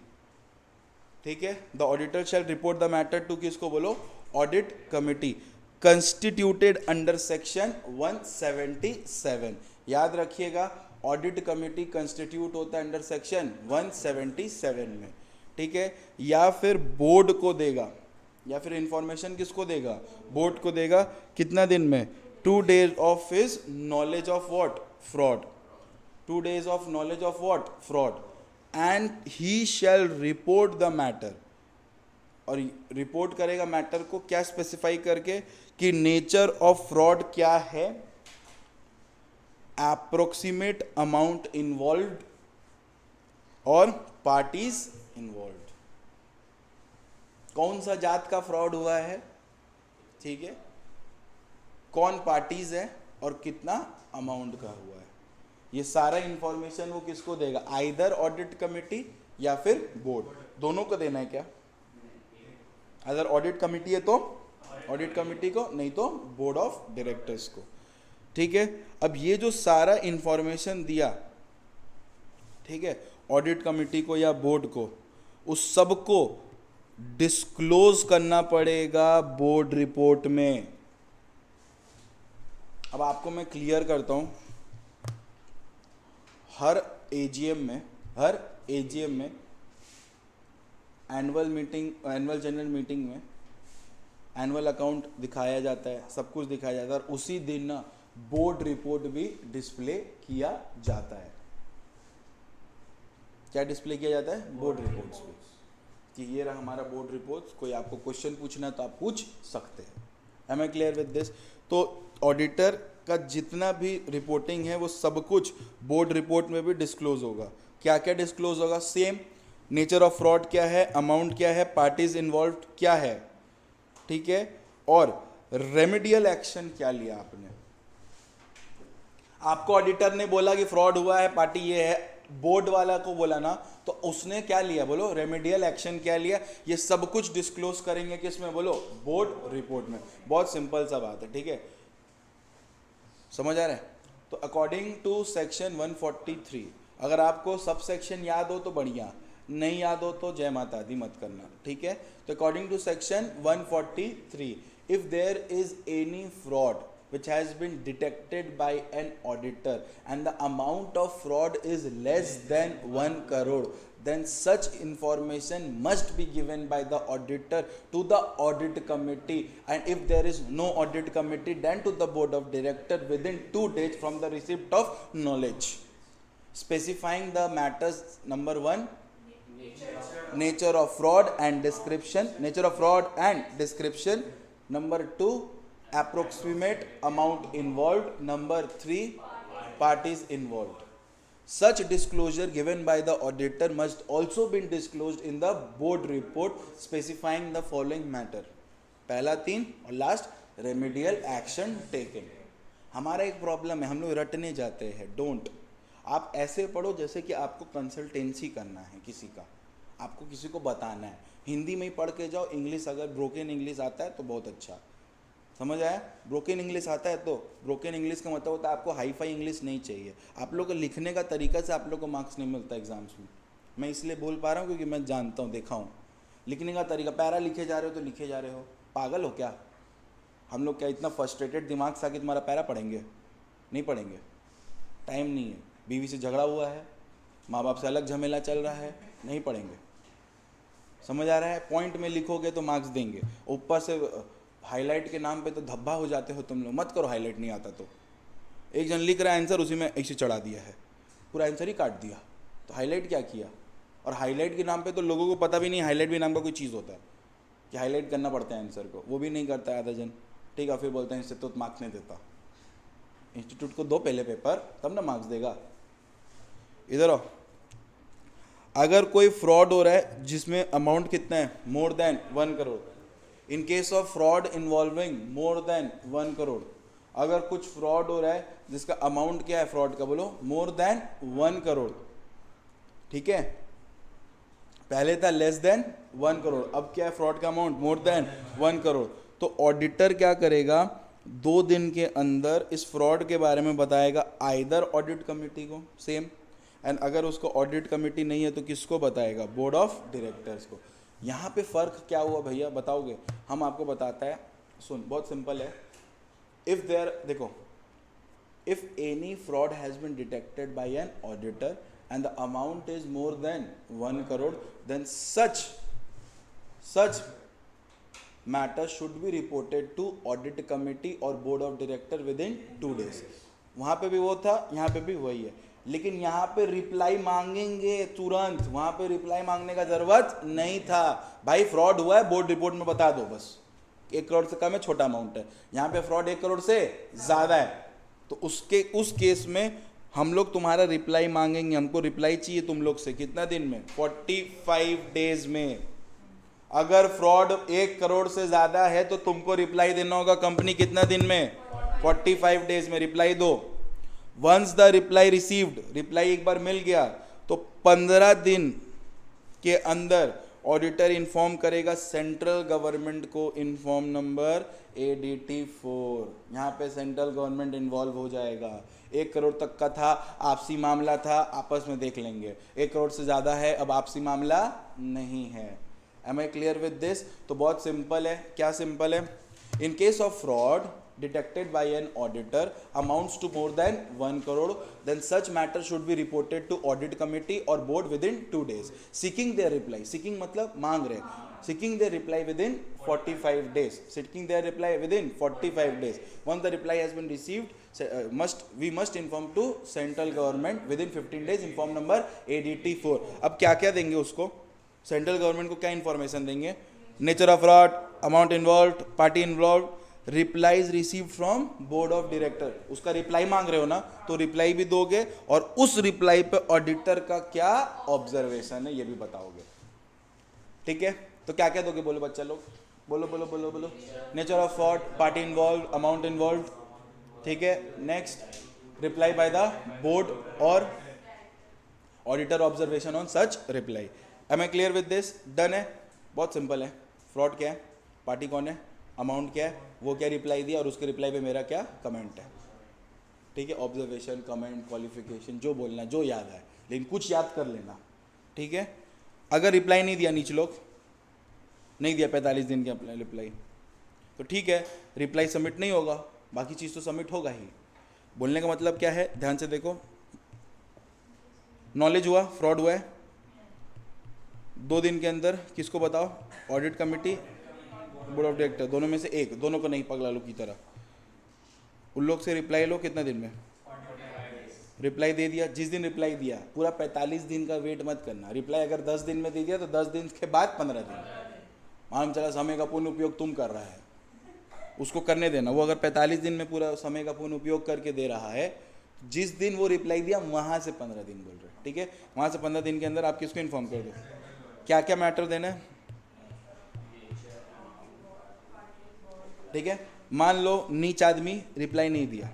ठीक है, the auditor shall report the matter to किसको बोलो? Audit committee. Constituted under section 177। याद रखिएगा, ऑडिट कमिटी कंस्टिट्यूट होता है अंडर सेक्शन 177 में, ठीक है। या फिर बोर्ड को देगा, या फिर इंफॉर्मेशन किसको देगा, बोर्ड को देगा। कितना दिन में, 2 days of his knowledge of what, fraud, 2 days of knowledge of what, fraud, and he shall report the matter. और रिपोर्ट करेगा मैटर को क्या स्पेसिफाई करके, कि नेचर ऑफ फ्रॉड क्या है, अप्रोक्सीमेट अमाउंट इन्वॉल्व और पार्टीज इन्वॉल्व। कौन सा जात का फ्रॉड हुआ है, ठीक है, कौन पार्टीज है और कितना अमाउंट का हुआ है, ये सारा इंफॉर्मेशन वो किसको देगा, आइदर ऑडिट कमिटी या फिर बोर्ड, दोनों को देना है क्या। अगर ऑडिट कमिटी है तो ऑडिट कमिटी को, नहीं तो बोर्ड ऑफ डायरेक्टर्स को, ठीक है। अब ये जो सारा इंफॉर्मेशन दिया, ठीक है, ऑडिट कमिटी को या बोर्ड को, उस सब को डिस्क्लोज करना पड़ेगा बोर्ड रिपोर्ट में। अब आपको मैं क्लियर करता हूं, हर एजीएम में एनुअल जनरल मीटिंग में एनुअल अकाउंट दिखाया जाता है, सब कुछ दिखाया जाता है, और उसी दिन ना बोर्ड रिपोर्ट भी डिस्प्ले किया जाता है। क्या डिस्प्ले किया जाता है, बोर्ड रिपोर्ट्स भी, कि ये रहा हमारा बोर्ड रिपोर्ट्स, कोई आपको क्वेश्चन पूछना है तो आप पूछ सकते हैं। Am I clear with this. तो ऑडिटर का जितना भी रिपोर्टिंग है वो सब कुछ बोर्ड रिपोर्ट में भी डिस्क्लोज होगा। क्या क्या डिस्क्लोज होगा, सेम नेचर ऑफ फ्रॉड क्या है, अमाउंट क्या है, पार्टीज इन्वॉल्व क्या है, ठीक है, और रेमेडियल एक्शन क्या लिया आपने। आपको ऑडिटर ने बोला कि फ्रॉड हुआ है, पार्टी ये है, बोर्ड वाला को बोला ना, तो उसने क्या लिया, बोलो रेमेडियल एक्शन क्या लिया। ये सब कुछ डिस्क्लोज करेंगे किसमें, बोलो बोर्ड रिपोर्ट में। बहुत सिंपल सा बात है, ठीक है, समझ आ रहा है। तो अकॉर्डिंग टू सेक्शन 143, अगर आपको सब सेक्शन याद हो तो बढ़िया, नहीं याद हो तो जय माता दी मत करना, ठीक है। तो according to section 143, if there is any fraud which has been detected by an auditor and the amount of fraud is less than 1 crore, then such information must be given by the auditor to the audit committee, and if there is no audit committee, then to the board of director within 2 days from the receipt of knowledge, specifying the matters. Number 1, nature of fraud and description, Number 2, approximate amount involved. Number 3, parties involved. Such disclosure given by the auditor must also be disclosed in the board report specifying the following matter. पहला 3 और लास्ट रेमेडियल एक्शन टेकन। हमारा एक प्रॉब्लम है, हम लोग रटने जाते हैं, डोंट। आप ऐसे पढ़ो जैसे कि आपको कंसल्टेंसी करना है किसी का, आपको किसी को बताना है, हिंदी में ही पढ़ के जाओ। इंग्लिश अगर ब्रोकन इंग्लिश आता है तो बहुत अच्छा, समझ आया। ब्रोकन इंग्लिश आता है तो ब्रोकन इंग्लिश का मतलब होता है आपको हाई फाई इंग्लिश नहीं चाहिए। आप लोग को लिखने का तरीका से आप लोग को मार्क्स नहीं मिलता एग्जाम्स में। मैं इसलिए बोल पा रहा हूँ क्योंकि मैं जानता हूँ, देखा हूँ। लिखने का तरीका, पैरा लिखे जा रहे हो तो लिखे जा रहे हो, पागल हो क्या। हम लोग क्या इतना फ्रस्ट्रेटेड दिमाग से आके तुम्हारा पैरा पढ़ेंगे, नहीं पढ़ेंगे, टाइम नहीं है। बीवी से झगड़ा हुआ है, माँ बाप से अलग झमेला चल रहा है, नहीं पढ़ेंगे, समझ आ रहा है। पॉइंट में लिखोगे तो मार्क्स देंगे, ऊपर से हाईलाइट के नाम पे तो धब्बा हो जाते हो तुम लोग। मत करो, हाईलाइट नहीं आता तो। एक जन लिख रहा है आंसर, उसी में ऐसे चढ़ा दिया है, पूरा आंसर ही काट दिया, तो हाईलाइट क्या किया। और हाईलाइट के नाम पे तो लोगों को पता भी नहीं हाईलाइट भी नाम का कोई चीज़ होता है, कि हाईलाइट करना पड़ता है आंसर को, वो भी नहीं करता है आधा जन, ठीक है। फिर बोलते हैं इंस्टीट्यूट मार्क्स नहीं देता। इंस्टीट्यूट को दो पहले पेपर, तब ना मार्क्स देगा। इधर आओ, अगर कोई फ्रॉड हो रहा है जिसमें अमाउंट कितना है, more than 1 crore, in case of fraud involving more than 1 crore, अगर कुछ फ्रॉड हो रहा है जिसका अमाउंट क्या है फ्रॉड का, बोलो मोर देन 1 करोड़, ठीक है। पहले था लेस देन 1 करोड़, अब क्या है फ्रॉड का अमाउंट मोर देन 1 करोड़। तो ऑडिटर क्या करेगा, 2 दिन के अंदर इस फ्रॉड के बारे में बताएगा, आइदर ऑडिट कमिटी को, सेम, एंड अगर उसको ऑडिट कमिटी नहीं है तो किसको बताएगा, बोर्ड ऑफ डायरेक्टर्स को। यहाँ पे फ़र्क क्या हुआ भैया बताओगे, हम आपको बताता है। सुन, बहुत सिंपल है. इफ देयर, देखो, if any fraud has been detected by an auditor and the amount is more than 1 crore, then such matter should be reported to audit committee or board of director within 2 days. वहाँ पे भी वो था, यहाँ पे भी वही है, लेकिन यहाँ पे रिप्लाई मांगेंगे तुरंत, वहाँ पे रिप्लाई मांगने का जरूरत नहीं था. भाई फ्रॉड हुआ है, बोर्ड रिपोर्ट में बता दो बस. 1 करोड़ से कम है, छोटा अमाउंट है. यहाँ पे फ्रॉड 1 करोड़ से ज़्यादा है, तो उस केस में हम लोग तुम्हारा रिप्लाई मांगेंगे. हमको रिप्लाई चाहिए तुम लोग से कितना दिन में? 45 डेज में. अगर फ्रॉड 1 करोड़ से ज़्यादा है तो तुमको रिप्लाई देना होगा कंपनी कितना दिन में? 45 डेज में रिप्लाई दो. Once the reply received, reply एक बार मिल गया तो 15 दिन के अंदर ऑडिटर इन्फॉर्म करेगा सेंट्रल गवर्नमेंट को. Inform number ADT4. यहाँ पे सेंट्रल गवर्नमेंट इन्वॉल्व हो जाएगा. 1 करोड़ तक का था, आपसी मामला था, आपस में देख लेंगे. 1 करोड़ से ज़्यादा है, अब आपसी मामला नहीं है. Am I clear with this? तो बहुत सिंपल है. क्या सिंपल है? In case of fraud detected by an auditor amounts to more than 1 crore, then such matter should be reported to audit committee or board within 2 days, seeking their reply. Seeking मतलब मांग रहे, seeking their reply within 45 days. Seeking their reply within 45 days. Once the reply has been received, we must inform to central government within 15 days. Inform number ADT4. अब क्या क्या देंगे उसको? सेंट्रल गवर्नमेंट को क्या इन्फॉर्मेशन देंगे? Nature of fraud, amount involve, party involve, replies receive from board of director. उसका रिप्लाई मांग रहे हो ना, तो रिप्लाई भी दोगे और उस रिप्लाई पे ऑडिटर का क्या ऑब्जर्वेशन है ये भी बताओगे. ठीक है? तो क्या क्या दोगे? बोलो बच्चा लोग, बोलो बोलो बोलो बोलो. Nature of fraud, party involve, amount involve. ठीक है, next reply by the board और auditor observation on such reply. Am I clear with this? Done है. बहुत सिंपल है. फ्रॉड क्या है, पार्टी कौन है, अमाउंट क्या है, वो क्या रिप्लाई दिया और उसके रिप्लाई पे मेरा क्या कमेंट है. ठीक है? ऑब्जर्वेशन, कमेंट, क्वालिफिकेशन, जो बोलना, जो याद है, लेकिन कुछ याद कर लेना. ठीक है? अगर रिप्लाई नहीं दिया, नीचे लोग नहीं दिया 45 दिन का रिप्लाई, तो ठीक है, रिप्लाई सबमिट नहीं होगा, बाकी चीज़ तो सबमिट होगा ही. बोलने का मतलब क्या है, ध्यान से देखो. नॉलेज हुआ, फ्रॉड हुआ है, 2 दिन के अंदर किसको बताओ? Audit committee, board of director, दोनों में से एक. दोनों को नहीं, पगला लो की तरह. उन लोग से रिप्लाई लो कितना दिन में? रिप्लाई दे दिया. जिस दिन रिप्लाई दिया पूरा 45 दिन का वेट मत करना. रिप्लाई अगर 10 दिन में दे दिया तो 10 दिन के बाद 15 दिन. मालूम चला समय का पूर्ण उपयोग तुम कर रहा है, उसको करने देना. वो अगर 45 दिन में पूरा समय का पूर्ण उपयोग करके दे रहा है, जिस दिन वो रिप्लाई दिया वहाँ से 15 दिन बोल रहे. ठीक है? वहाँ से 15 दिन के अंदर आप किसको इन्फॉर्म कर दो. क्या क्या मैटर देना है? ठीक है? मान लो नीच आदमी रिप्लाई नहीं दिया,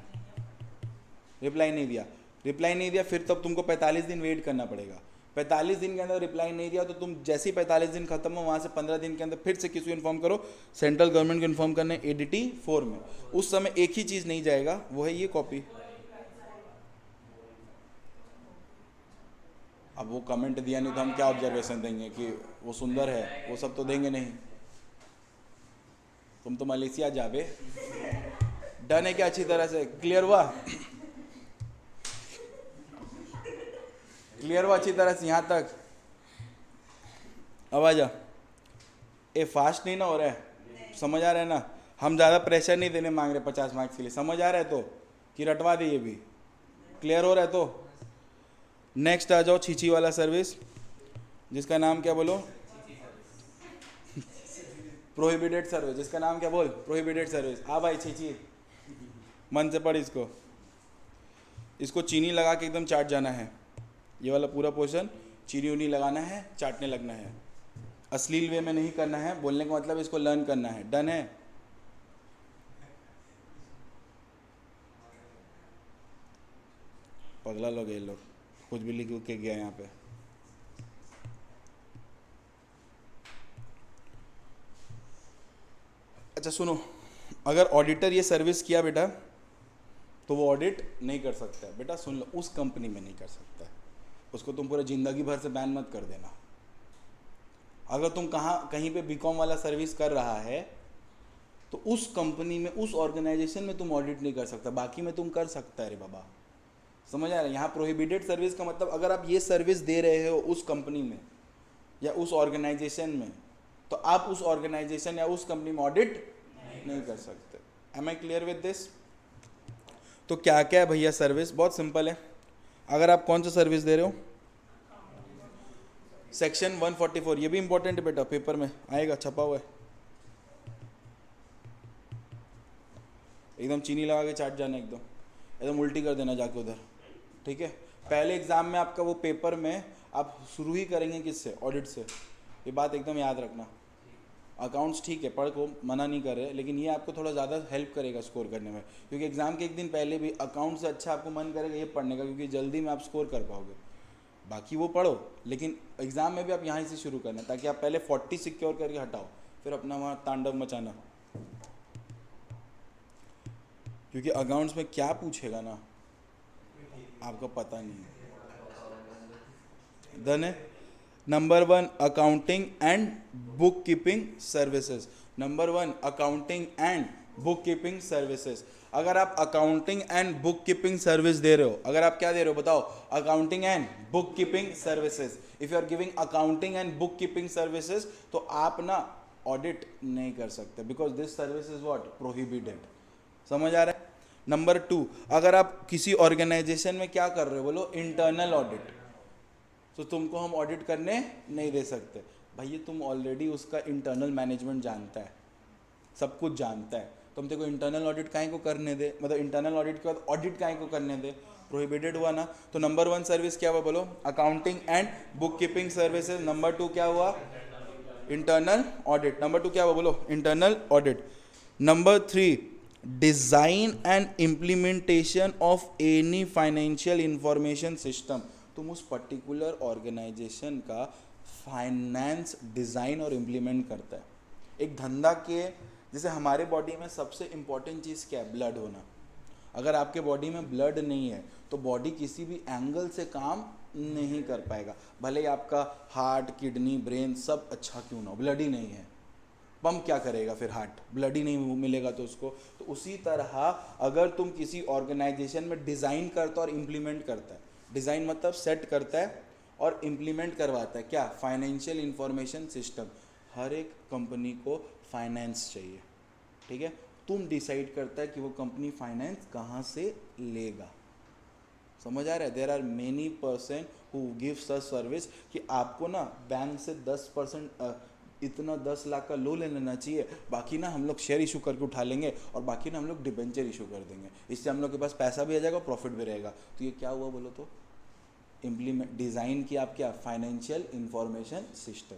फिर तब तुमको 45 दिन वेट करना पड़ेगा. 45 दिन के अंदर रिप्लाई नहीं दिया तो तुम जैसे ही 45 दिन खत्म हो, वहाँ से 15 दिन के अंदर फिर से किसको इन्फॉर्म करो? सेंट्रल गवर्नमेंट को इन्फॉर्म करना है ADT4 में. उस समय एक ही चीज़ नहीं जाएगा, वो है ये कॉपी. अब वो कमेंट दिया नहीं तो हम क्या ऑब्जर्वेशन देंगे कि वो सुंदर है? वो सब तो देंगे नहीं. तुम तो मलेशिया जावे. डन है क्या? अच्छी तरह से क्लियर हुआ? क्लियर हुआ अच्छी तरह से यहाँ तक? अब आ जा. ए फास्ट नहीं ना हो रहा है? समझ आ रहा है ना? हम ज़्यादा प्रेशर नहीं देने मांग रहे 50 मार्क्स के लिए. समझ आ रहा है तो कि रटवा दे ये भी? क्लियर हो रहा है तो नेक्स्ट आ जाओ. छीची वाला सर्विस, जिसका नाम क्या बोलो? Prohibited service. जिसका नाम क्या बोल? Prohibited service. आ भाई छीची, मन से पढ़ इसको. इसको चीनी लगा के एकदम चाट जाना है. ये वाला पूरा पोर्शन चीनी उनी लगाना है, चाटने लगना है. अश्लील वे में नहीं करना है. बोलने का मतलब इसको लर्न करना है. डन है? पगला लोग ये लोग कुछ भी लिख के गया यहाँ पे. अच्छा सुनो, अगर ऑडिटर ये सर्विस किया बेटा तो वो ऑडिट नहीं कर सकता है. बेटा सुन लो, उस कंपनी में नहीं कर सकता है. उसको तुम पूरा ज़िंदगी भर से बैन मत कर देना. अगर तुम कहीं पे बीकॉम वाला सर्विस कर रहा है तो उस कंपनी में, उस ऑर्गेनाइजेशन में तुम ऑडिट नहीं कर सकता, बाकी में तुम कर सकता है रे बाबा। समझ आ रहा है? यहाँ प्रोहिबिटेड सर्विस का मतलब अगर आप ये सर्विस दे रहे हो उस कंपनी में या उस ऑर्गेनाइजेशन में, तो आप उस ऑर्गेनाइजेशन या उस कंपनी में ऑडिट नहीं कर सकते। Am I clear with this? तो क्या क्या है भैया सर्विस? बहुत सिंपल है। अगर आप कौन सा सर्विस दे रहे हो, सेक्शन 144, ये भी इंपॉर्टेंट है बेटा, पेपर में आएगा, छपा हुआ है, एकदम चीनी लगा के चाट जाना, एकदम एकदम उल्टी कर देना जाके उधर, ठीक है। पहले एग्जाम में आपका वो पेपर में आप शुरू ही करेंगे किससे? ऑडिट से, ये बात एकदम याद रखना। अकाउंट्स ठीक है, पढ़ को मना नहीं कर रहे, लेकिन ये आपको थोड़ा ज़्यादा हेल्प करेगा स्कोर करने में, क्योंकि एग्जाम के एक दिन पहले भी अकाउंट से अच्छा आपको मन करेगा ये पढ़ने का, क्योंकि जल्दी में आप स्कोर कर पाओगे। बाकी वो पढ़ो, लेकिन एग्जाम में भी आप यहाँ से शुरू करना, ताकि आप पहले 40 सिक्योर करके हटाओ, फिर अपना वहाँ तांडव मचाना, क्योंकि अकाउंट्स में क्या पूछेगा ना आपको पता नहीं है। डन है? Number 1 accounting and book keeping services. Number 1 accounting and book keeping services. अगर आप accounting and book keeping service दे रहे हो, अगर आप क्या दे रहे हो बताओ? Accounting and book keeping services. If you are giving accounting and book keeping services, तो आप ना ऑडिट नहीं कर सकते, because this service is what? Prohibited. समझ आ रहा है? नंबर 2, अगर आप किसी ऑर्गेनाइजेशन में क्या कर रहे हो बोलो? इंटरनल ऑडिट, तो तुमको हम ऑडिट करने नहीं दे सकते। भैया तुम ऑलरेडी उसका इंटरनल मैनेजमेंट जानता है, सब कुछ जानता है, तुम तेरे को इंटरनल ऑडिट काहे को करने दे? मतलब इंटरनल ऑडिट के बाद ऑडिट काहे को करने दे? प्रोहिबिटेड हुआ ना। तो नंबर 1 सर्विस क्या हुआ बोलो? Accounting and book keeping services. Number 2 क्या हुआ? Internal audit. नंबर 2 क्या हुआ बोलो? Internal audit. Number 3 design and implementation of any financial information system. तुम उस पर्टिकुलर ऑर्गेनाइजेशन का फाइनेंस डिज़ाइन और इम्प्लीमेंट करता है। एक धंधा के जैसे हमारे बॉडी में सबसे इम्पॉर्टेंट चीज़ क्या है? ब्लड होना। अगर आपके बॉडी में ब्लड नहीं है तो बॉडी किसी भी एंगल से काम नहीं कर पाएगा, भले ही आपका हार्ट, किडनी, ब्रेन सब अच्छा क्यों ना हो, ब्लड ही नहीं है, पंप क्या करेगा फिर? हार्ट, ब्लड ही नहीं मिलेगा तो उसको। तो उसी तरह अगर तुम किसी ऑर्गेनाइजेशन में डिज़ाइन करता और इम्प्लीमेंट करता है, डिज़ाइन मतलब सेट करता है और इम्प्लीमेंट करवाता है क्या? Financial information system. हर एक कंपनी को फाइनेंस चाहिए, ठीक है। तुम डिसाइड करता है कि वो कंपनी फाइनेंस कहाँ से लेगा। समझ आ रहा है? There are many person who gives us service कि आपको ना बैंक से 10% इतना 10 लाख का लो ले लेना चाहिए, बाकी ना हम लोग शेयर इशू करके उठा लेंगे और बाकी ना हम लोग डिबेंचर इशू कर देंगे, इससे हम लोग के पास पैसा भी आ जाएगा, प्रॉफिट भी रहेगा। तो ये क्या हुआ बोलो तो? इम्प्लीमेंट डिज़ाइन किया आप क्या? फाइनेंशियल इंफॉर्मेशन सिस्टम,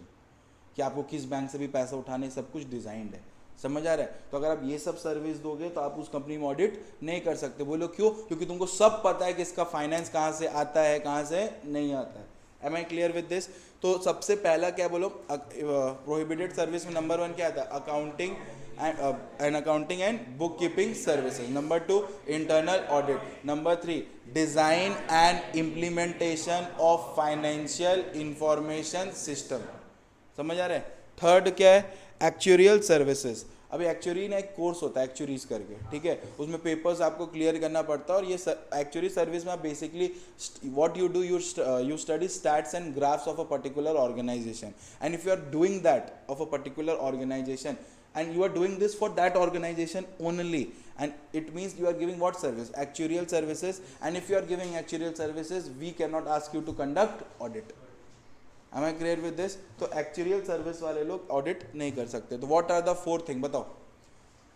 कि आपको किस बैंक से भी पैसा उठाने, सब कुछ डिज़ाइंड है। समझ आ रहा है? तो अगर आप ये सब सर्विस दोगे तो आप उस कंपनी में ऑडिट नहीं कर सकते। बोलो क्यों? क्योंकि तुमको सब पता है कि इसका फाइनेंस कहाँ से आता है, कहाँ से नहीं आता है। Am I clear with this? तो सबसे पहला क्या बोलो? प्रोहिबिटेड सर्विस में नंबर 1 क्या आता है? Accounting and accounting and book keeping services. Number 2 internal audit. Number 3 design and implementation of financial information system. समझ आ रहा है? थर्ड क्या है? Actuarial services. अभी एक्चुरी ना एक कोर्स होता है एक्चुरीज करके, ठीक है, उसमें पेपर्स आपको क्लियर करना पड़ता है। और ये एक्चुरी सर्विस में आप basically what you do, you study stats and graphs of a particular organisation, and if you are doing that of a particular organisation and you are doing this for that organization only, and it means you are giving what service? Actuarial services. And if you are giving actuarial services, we cannot ask you to conduct audit. Am I clear with this? तो actuarial service वाले लोग audit नहीं कर सकते। तो what are the 4 thing बताओ?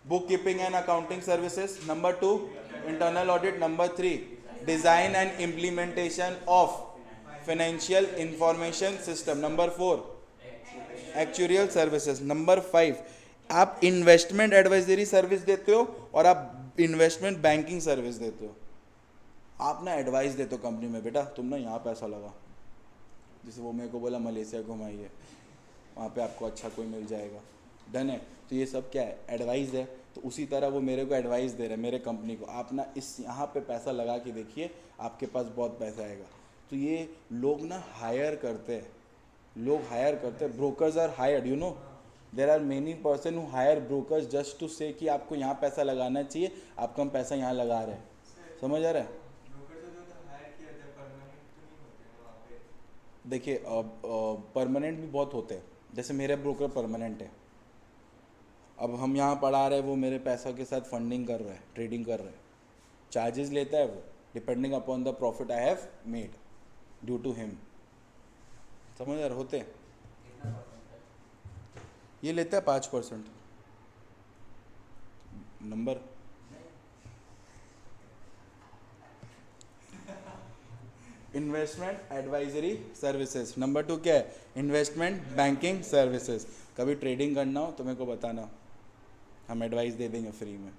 Book keeping and accounting services. Number 2 internal audit. Number 3 design and implementation of financial information system. Number 4 actuarial services. Number 5 आप इन्वेस्टमेंट एडवाइजरी सर्विस देते हो और आप इन्वेस्टमेंट बैंकिंग सर्विस देते हो। आप ना एडवाइस देते हो कंपनी में, बेटा तुम ना यहाँ पैसा लगा, जैसे वो मेरे को बोला मलेशिया घुमाइए, वहाँ पे आपको अच्छा कोई मिल जाएगा। डन है? तो ये सब क्या है? एडवाइस है। तो उसी तरह वो मेरे को एडवाइस दे रहे हैं, मेरे कंपनी को, आप ना इस यहाँ पे पैसा लगा के देखिए, आपके पास बहुत पैसा आएगा। तो ये लोग ना हायर करते हैं, लोग हायर करते हैं, brokers are hired, you know, there are many person who hire brokers just to say कि आपको यहाँ पैसा लगाना चाहिए, आप कम पैसा यहाँ लगा रहे हैं, समझ आ रहा है? देखिए परमानेंट भी बहुत होते हैं, जैसे मेरे ब्रोकर परमानेंट है, अब हम यहाँ पढ़ा रहे हैं, वो मेरे पैसा के साथ फंडिंग कर रहा है, ट्रेडिंग कर रहा है, चार्जेस लेता है वो depending upon the profit I have made due to him, समझ आ रहे होते हैं? ये लेता है 5% number. Investment advisory services, number 2 क्या है? Investment banking services. कभी ट्रेडिंग करना हो तो मेरे को बताना, हम एडवाइस दे देंगे फ्री में।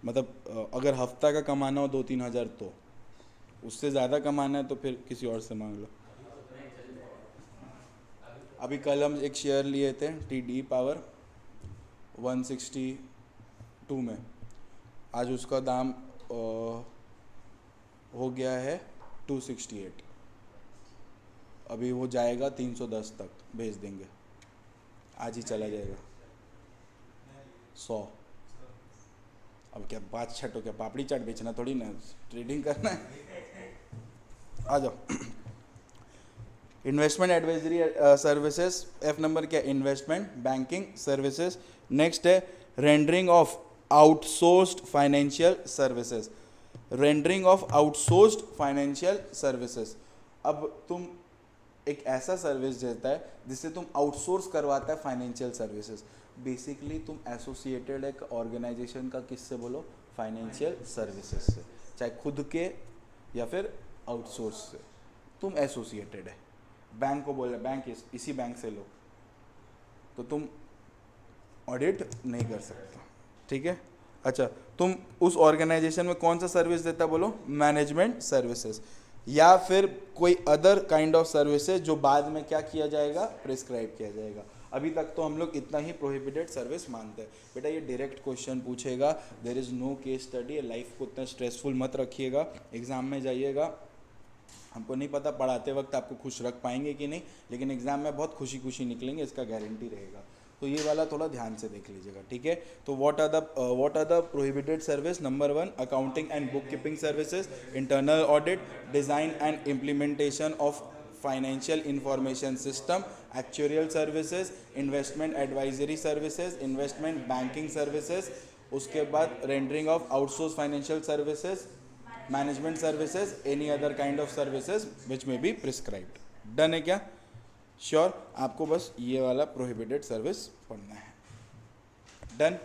मतलब अगर हफ्ता का कमाना हो 2-3 हज़ार, तो उससे ज़्यादा कमाना है तो फिर किसी और से मांग लो। अभी कल हम एक शेयर लिए थे TD पावर 162 में, आज उसका दाम हो गया है 268, अभी वो जाएगा 310 तक, भेज देंगे, आज ही चला जाएगा 100। अब क्या बात छटो, क्या पापड़ी चाट बेचना थोड़ी ना, ट्रेडिंग करना है। आ जाओ। Investment advisory services, F number क्या? Investment banking services. नेक्स्ट है rendering of outsourced financial services, rendering of outsourced financial services. अब तुम एक ऐसा सर्विस देता है जिससे तुम आउटसोर्स करवाता है फाइनेंशियल सर्विसेज, बेसिकली तुम एसोसिएटेड एक ऑर्गेनाइजेशन का, किससे बोलो? फाइनेंशियल सर्विसेज से, चाहे खुद के या फिर आउटसोर्स से, तुम एसोसिएटेड है। बैंक को बोले बैंक इसी बैंक से लो, तो तुम ऑडिट नहीं कर सकते, ठीक है? अच्छा, तुम उस ऑर्गेनाइजेशन में कौन सा सर्विस देता, बोलो? मैनेजमेंट सर्विसेज, या फिर कोई अदर काइंड ऑफ सर्विसेज जो बाद में क्या किया जाएगा? प्रिस्क्राइब किया जाएगा। अभी तक तो हम लोग इतना ही प्रोहिबिटेड सर्विस मानते हैं। बेटा ये डायरेक्ट क्वेश्चन पूछेगा, there is no case study, life को इतना स्ट्रेसफुल मत रखिएगा, एग्जाम में जाइएगा। हमको नहीं पता पढ़ाते वक्त आपको खुश रख पाएंगे कि नहीं, लेकिन एग्जाम में बहुत खुशी खुशी निकलेंगे, इसका गारंटी रहेगा। तो ये वाला थोड़ा ध्यान से देख लीजिएगा, ठीक है? तो what are the prohibited service? Number 1 accounting and book keeping services, internal audit, design and implementation of financial information system, actuarial services, investment advisory services, investment banking services, उसके बाद rendering of outsource financial services, management services, any other kind of services which may be prescribed. Done है क्या? श्योर? आपको बस ये वाला प्रोहिबिटेड सर्विस पढ़ना है। डन?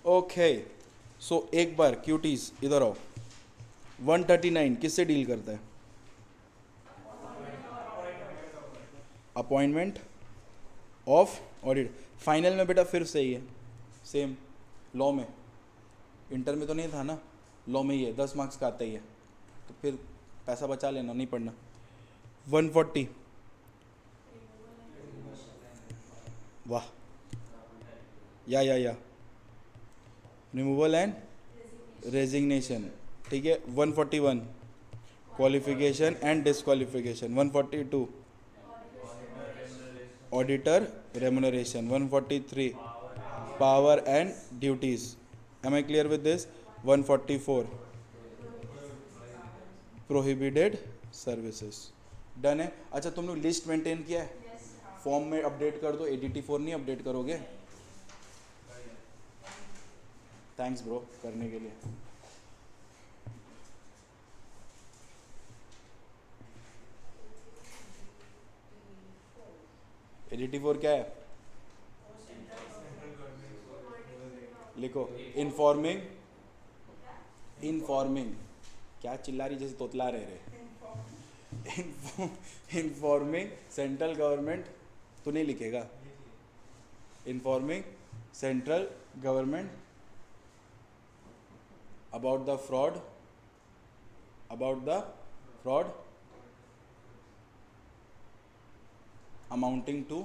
ओके, सो एक बार क्यूटीज इधर आओ। 139 किससे डील करता है? Appointment of audit. फाइनल में बेटा फिर सही है, सेम लॉ में, इंटर में तो नहीं था ना, लॉ में ही है, 10 मार्क्स का आता ही है, तो फिर पैसा बचा लेना, नहीं पढ़ना। 140, वाह, या रिमूवल एंड रेजिग्नेशन, ठीक है। 141 qualification and disqualification. 142 auditor remuneration. 143 power and duties. Am I clear with this? 144 prohibited services. Done है। अच्छा तुम लोग लिस्ट मेंटेन किया है? फॉर्म में अपडेट कर दो। ADT4 नहीं अपडेट करोगे? थैंक्स ब्रो करने के लिए। ADT4 क्या है? लिखो इन्फॉर्मिंग, इन्फॉर्मिंग, क्या चिल्ला रही जैसे तोतला रहे रे। इन्फॉर्मिंग सेंट्रल गवर्नमेंट, तो नहीं लिखेगा? Informing central government about the fraud amounting to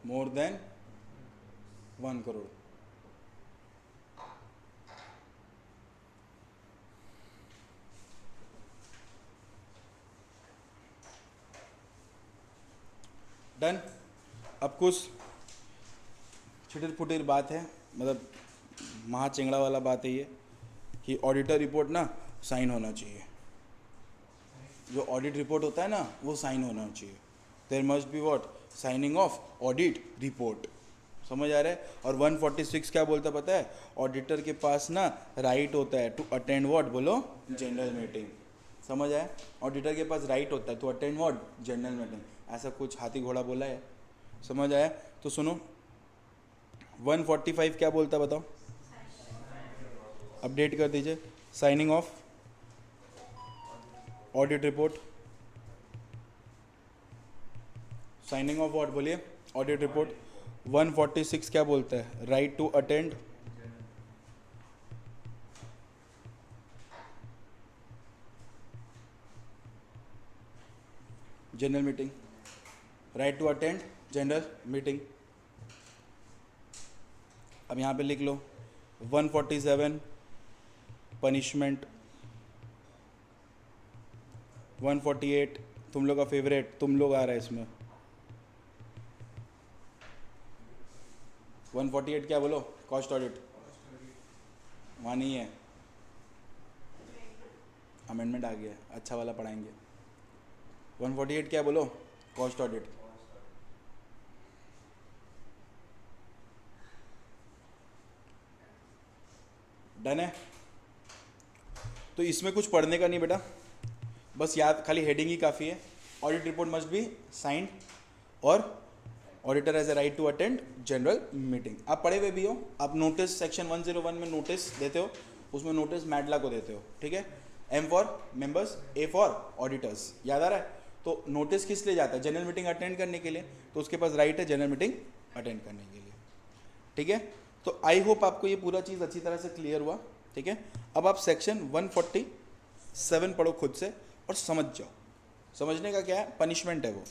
more than 1 crore। Done. अब कुछ छिटिर फुटिर बात है, मतलब महा चेंगड़ा वाला बात है ये, कि ऑडिटर रिपोर्ट ना साइन होना चाहिए। जो ऑडिट रिपोर्ट होता है ना वो साइन होना चाहिए। There must be what, signing of audit report. समझ आ रहा है? और 146 क्या बोलता पता है? ऑडिटर के पास ना राइट होता है टू अटेंड व्हाट, बोलो, जनरल मीटिंग। समझ आया? ऑडिटर के पास राइट होता है to attend what, general meeting. ऐसा कुछ हाथी घोड़ा बोला है? समझ आया? तो सुनो 145 क्या बोलता बताओ, अपडेट कर दीजिए। Signing of audit report, signing of what बोलिए, ऑडिट रिपोर्ट। 146 क्या बोलता है? Right to attend general meeting, right to attend general meeting. अब यहाँ पे लिख लो 147 पनिशमेंट, 148 तुम लोग का फेवरेट, तुम लोग आ रहा है इसमें। 148 क्या बोलो, कॉस्ट ऑडिट। वहाँ नहीं है, अमेंडमेंट आ गया, अच्छा वाला पढ़ाएंगे। 148 क्या बोलो, कॉस्ट ऑडिट। डन है? तो इसमें कुछ पढ़ने का नहीं बेटा, बस याद, खाली हेडिंग ही काफ़ी है। Audit report must be signed और auditor has a right to attend general meeting. आप पढ़े हुए भी हो, आप नोटिस सेक्शन 101 में नोटिस देते हो, उसमें नोटिस मैडला को देते हो, ठीक है। M for members, A for auditors, याद आ रहा है? तो नोटिस किस लिए जाता है? जनरल मीटिंग अटेंड करने के लिए, तो उसके पास राइट है जनरल मीटिंग अटेंड करने के लिए, ठीक है। तो आई होप आपको ये पूरा चीज़ अच्छी तरह से क्लियर हुआ, ठीक है। अब आप सेक्शन 147 पढ़ो खुद से और समझ जाओ। समझने का क्या है, पनिशमेंट है वो।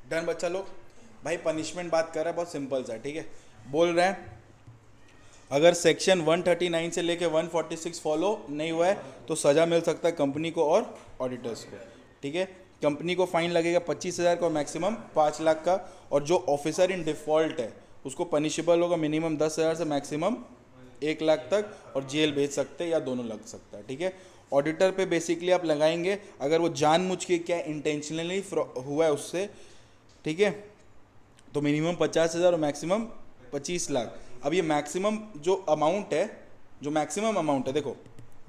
डन बच्चा लोग? भाई पनिशमेंट बात कर रहा है, बहुत सिंपल सा, ठीक है। बोल रहे हैं अगर सेक्शन 139 से लेके 146 फॉलो नहीं हुआ है तो सज़ा मिल सकता है कंपनी को और ऑडिटर्स को, ठीक है। कंपनी को फाइन लगेगा 25,000 का और मैक्सिमम 5 लाख का, और जो ऑफिसर इन डिफ़ॉल्ट है उसको पनिशेबल होगा मिनिमम 10,000 से मैक्सिमम 1 लाख तक, और जेल भेज सकते हैं या दोनों लग सकता है, ठीक है। ऑडिटर पे बेसिकली आप लगाएंगे अगर वो जानबूझ के क्या इंटेंशनली हुआ है उससे, ठीक है, तो मिनिमम 50,000 और मैक्सिमम 25 लाख। अब ये मैक्सिमम जो अमाउंट है, जो मैक्सिमम अमाउंट है, देखो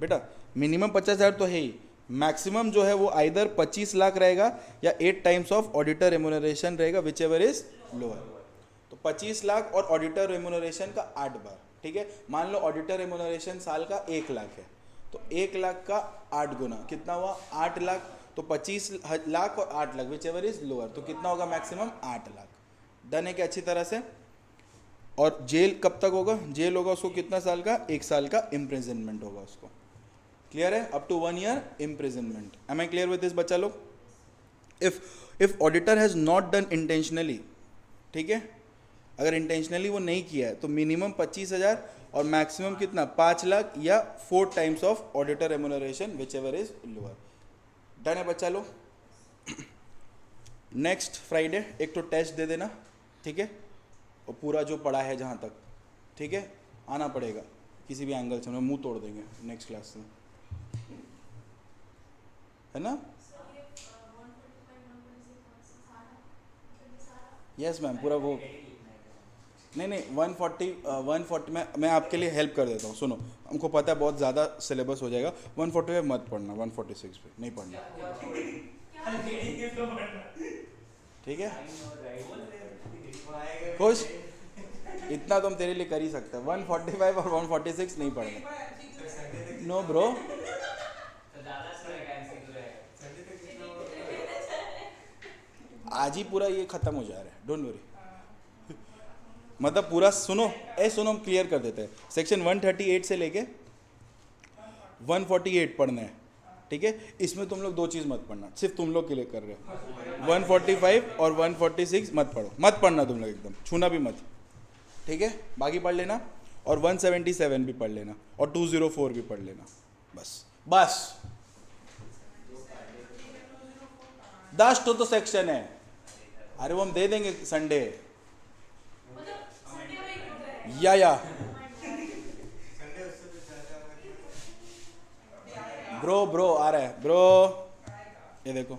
बेटा, मिनिमम 50,000 तो है ही, मैक्सिमम जो है वो आइदर 25 लाख रहेगा या 8 टाइम्स ऑफ ऑडिटर रेम्यूनरेशन रहेगा, विच एवर इज लोअर। तो 25 लाख और ऑडिटर रेम्यूनरेशन का 8 बार, ठीक है। मान लो ऑडिटर रेम्यूनरेशन साल का 1 लाख है, तो 1 लाख का 8 गुना कितना हुआ, 8 लाख। तो 25 लाख और 8 lakh which ever is lower, तो कितना होगा मैक्सिमम 8 लाख। डन है क्या अच्छी तरह से? और जेल कब तक होगा? जेल होगा उसको कितना साल का, 1 साल का इम्प्रिजनमेंट होगा उसको। क्लियर है? Up to 1 year imprisonment. Am I clear with this बच्चा लोग? If auditor has not done intentionally, ठीक है, अगर इंटेंशनली वो नहीं किया है तो मिनिमम 25,000 और मैक्सिमम कितना, 5 लाख या 4 times of auditor remuneration which ever is lower. Done है बच्चा लोग? नेक्स्ट फ्राइडे एक तो टेस्ट दे देना, ठीक है, और पूरा जो पढ़ा है जहाँ तक, ठीक है, आना पड़ेगा किसी भी एंगल से, हम मुंह तोड़ देंगे नेक्स्ट क्लास में, है ना? यस मैम, पूरा वो नहीं 140 मैं आपके लिए हेल्प कर देता हूँ, सुनो। हमको पता है बहुत ज़्यादा सिलेबस हो जाएगा, 140 मत पढ़ना, 146 पे नहीं पढ़ना, ठीक है? खुश? इतना तुम तेरे लिए कर ही सकते हो, 145 और 146 नहीं पढ़ना। नो ब्रो, आज ही पूरा ये खत्म हो जा रहा है, डोंट वरी। मतलब पूरा सुनो, सुनो, हम क्लियर कर देते हैं। सेक्शन 138 से लेके 148 पढ़ना है, ठीक है? इसमें तुम लोग दो चीज़ मत पढ़ना, सिर्फ तुम लोग के लिए कर रहे हो। 145 और 146 मत पढ़ो, मत पढ़ना तुम लोग, एकदम छूना भी मत, ठीक है? बाकी पढ़ लेना, और 177 भी पढ़ लेना, और 204 भी पढ़ लेना, बस बस। 10 तो सेक्शन है, अरे वो हम दे देंगे संडे, या ब्रो आ रहा है ब्रो, ये देखो।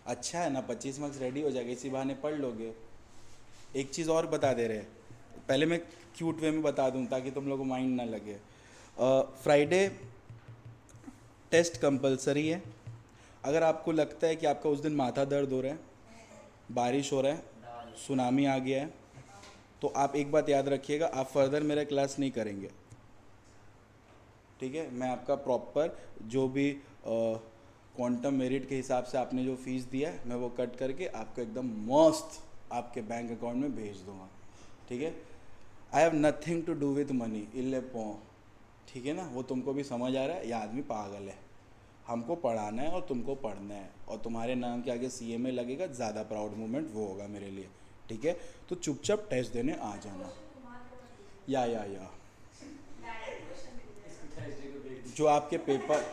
अच्छा है ना, 25 मार्क्स रेडी हो जाएगा, इसी बहाने पढ़ लोगे। एक चीज़ और बता दे रहे हैं, पहले मैं क्यूट वे में बता दूं ताकि तुम लोगों को माइंड ना लगे। फ्राइडे टेस्ट कंपलसरी है। अगर आपको लगता है कि आपका उस दिन माथा दर्द हो रहा है, बारिश हो रहा है, सुनामी आ गया है, तो आप एक बात याद रखिएगा, आप फर्दर मेरा क्लास नहीं करेंगे, ठीक है? मैं आपका प्रॉपर जो भी क्वांटम मेरिट के हिसाब से आपने जो फीस दिया है, मैं वो कट करके आपको एकदम मस्त आपके बैंक अकाउंट में भेज दूंगा, ठीक है? I have nothing to do with money, इल्ले पो, ठीक है ना? वो तुमको भी समझ आ रहा है, ये आदमी पागल है। हमको पढ़ाना है और तुमको पढ़ना है, और तुम्हारे नाम के आगे CMA लगेगा, ज़्यादा प्राउड मोमेंट वो होगा मेरे लिए, ठीक है? तो चुपचाप टेस्ट देने आ जाना। या जो आपके पेपर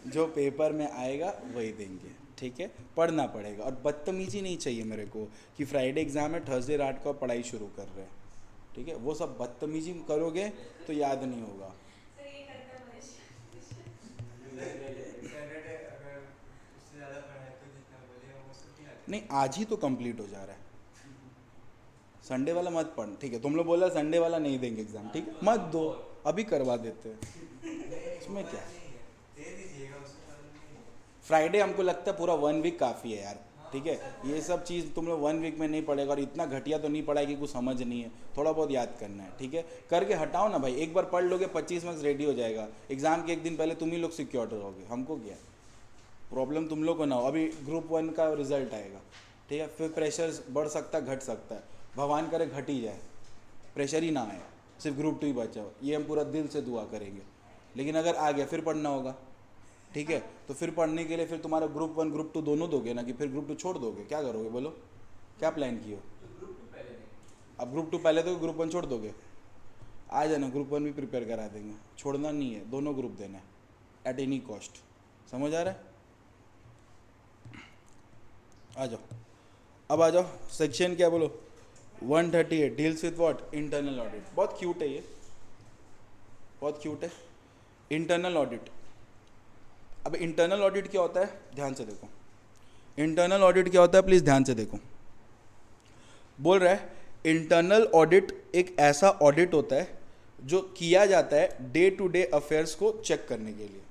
जो पेपर में आएगा वही देंगे, ठीक है? पढ़ना पड़ेगा, और बदतमीजी नहीं चाहिए मेरे को कि फ्राइडे एग्ज़ाम है, थर्सडे रात को आप पढ़ाई शुरू कर रहे हैं, ठीक है? वो सब बदतमीजी करोगे तो याद नहीं होगा। नहीं, आज ही तो कंप्लीट हो जा रहा है, संडे वाला मत पढ़, ठीक है? तुम लोग बोला संडे वाला नहीं देंगे एग्ज़ाम, ठीक है? मत दो, अभी करवा देते हैं, इसमें क्या। फ्राइडे हमको लगता है पूरा 1 वीक काफ़ी है यार, ठीक है? ये सब चीज़ तुम लोग 1 वीक में नहीं पढ़ेगा, और इतना घटिया तो नहीं पढ़ाई कि कुछ समझ नहीं है, थोड़ा बहुत याद करना है, ठीक है? करके हटाओ ना भाई, एक बार पढ़ लोगे 25 मार्क्स रेडी हो जाएगा। एग्ज़ाम के एक दिन पहले तुम ही लोग सिक्योर रहोगे, हमको क्या प्रॉब्लम, तुम लोग को ना हो। अभी ग्रुप 1 का रिजल्ट आएगा, ठीक है? फिर प्रेशर बढ़ सकता है, घट सकता है, भगवान करे घट ही जाए, प्रेशर ही ना आए, सिर्फ ग्रुप 2 ही बचा हो, ये हम पूरा दिल से दुआ करेंगे। लेकिन अगर आ गया फिर पढ़ना होगा, ठीक है? तो फिर पढ़ने के लिए फिर तुम्हारा ग्रुप 1 ग्रुप 2 दोनों दोगे ना, कि फिर ग्रुप 2 छोड़ दोगे? क्या करोगे बोलो, क्या प्लान किए हो? अब ग्रुप 2 पहले दोगे, ग्रुप 1 छोड़ दोगे? आ जाना, ग्रुप 1 भी प्रिपेयर करा देंगे, छोड़ना नहीं है, दोनों ग्रुप देना है एट एनी कॉस्ट, समझ आ रहा है? आ जाओ, अब आ जाओ, सेक्शन क्या बोलो, 138 deals with what, internal audit. बहुत क्यूट है ये, बहुत क्यूट है, इंटरनल ऑडिट। अब इंटरनल ऑडिट क्या होता है, ध्यान से देखो। इंटरनल ऑडिट क्या होता है, प्लीज़ ध्यान से देखो। बोल रहा है इंटरनल ऑडिट एक ऐसा ऑडिट होता है जो किया जाता है डे टू डे अफेयर्स को चेक करने के लिए,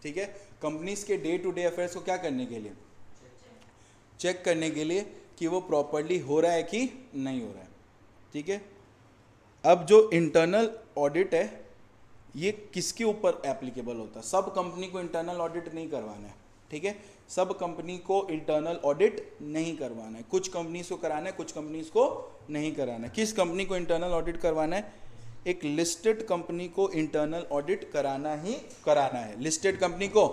ठीक है? कंपनीज के डे टू डे अफेयर्स को क्या करने के लिए, चेक करने के लिए कि वो प्रॉपरली हो रहा है कि नहीं हो रहा है, ठीक है? अब जो इंटरनल ऑडिट है ये किसके ऊपर एप्लीकेबल होता है? सब कंपनी को इंटरनल ऑडिट नहीं करवाना है, ठीक है? सब कंपनी को इंटरनल ऑडिट नहीं करवाना है, कुछ कंपनीज को कराना है, कुछ कंपनीज को नहीं कराना है। किस कंपनी को इंटरनल ऑडिट करवाना है? एक लिस्टेड कंपनी को इंटरनल ऑडिट कराना ही कराना है, लिस्टेड कंपनी को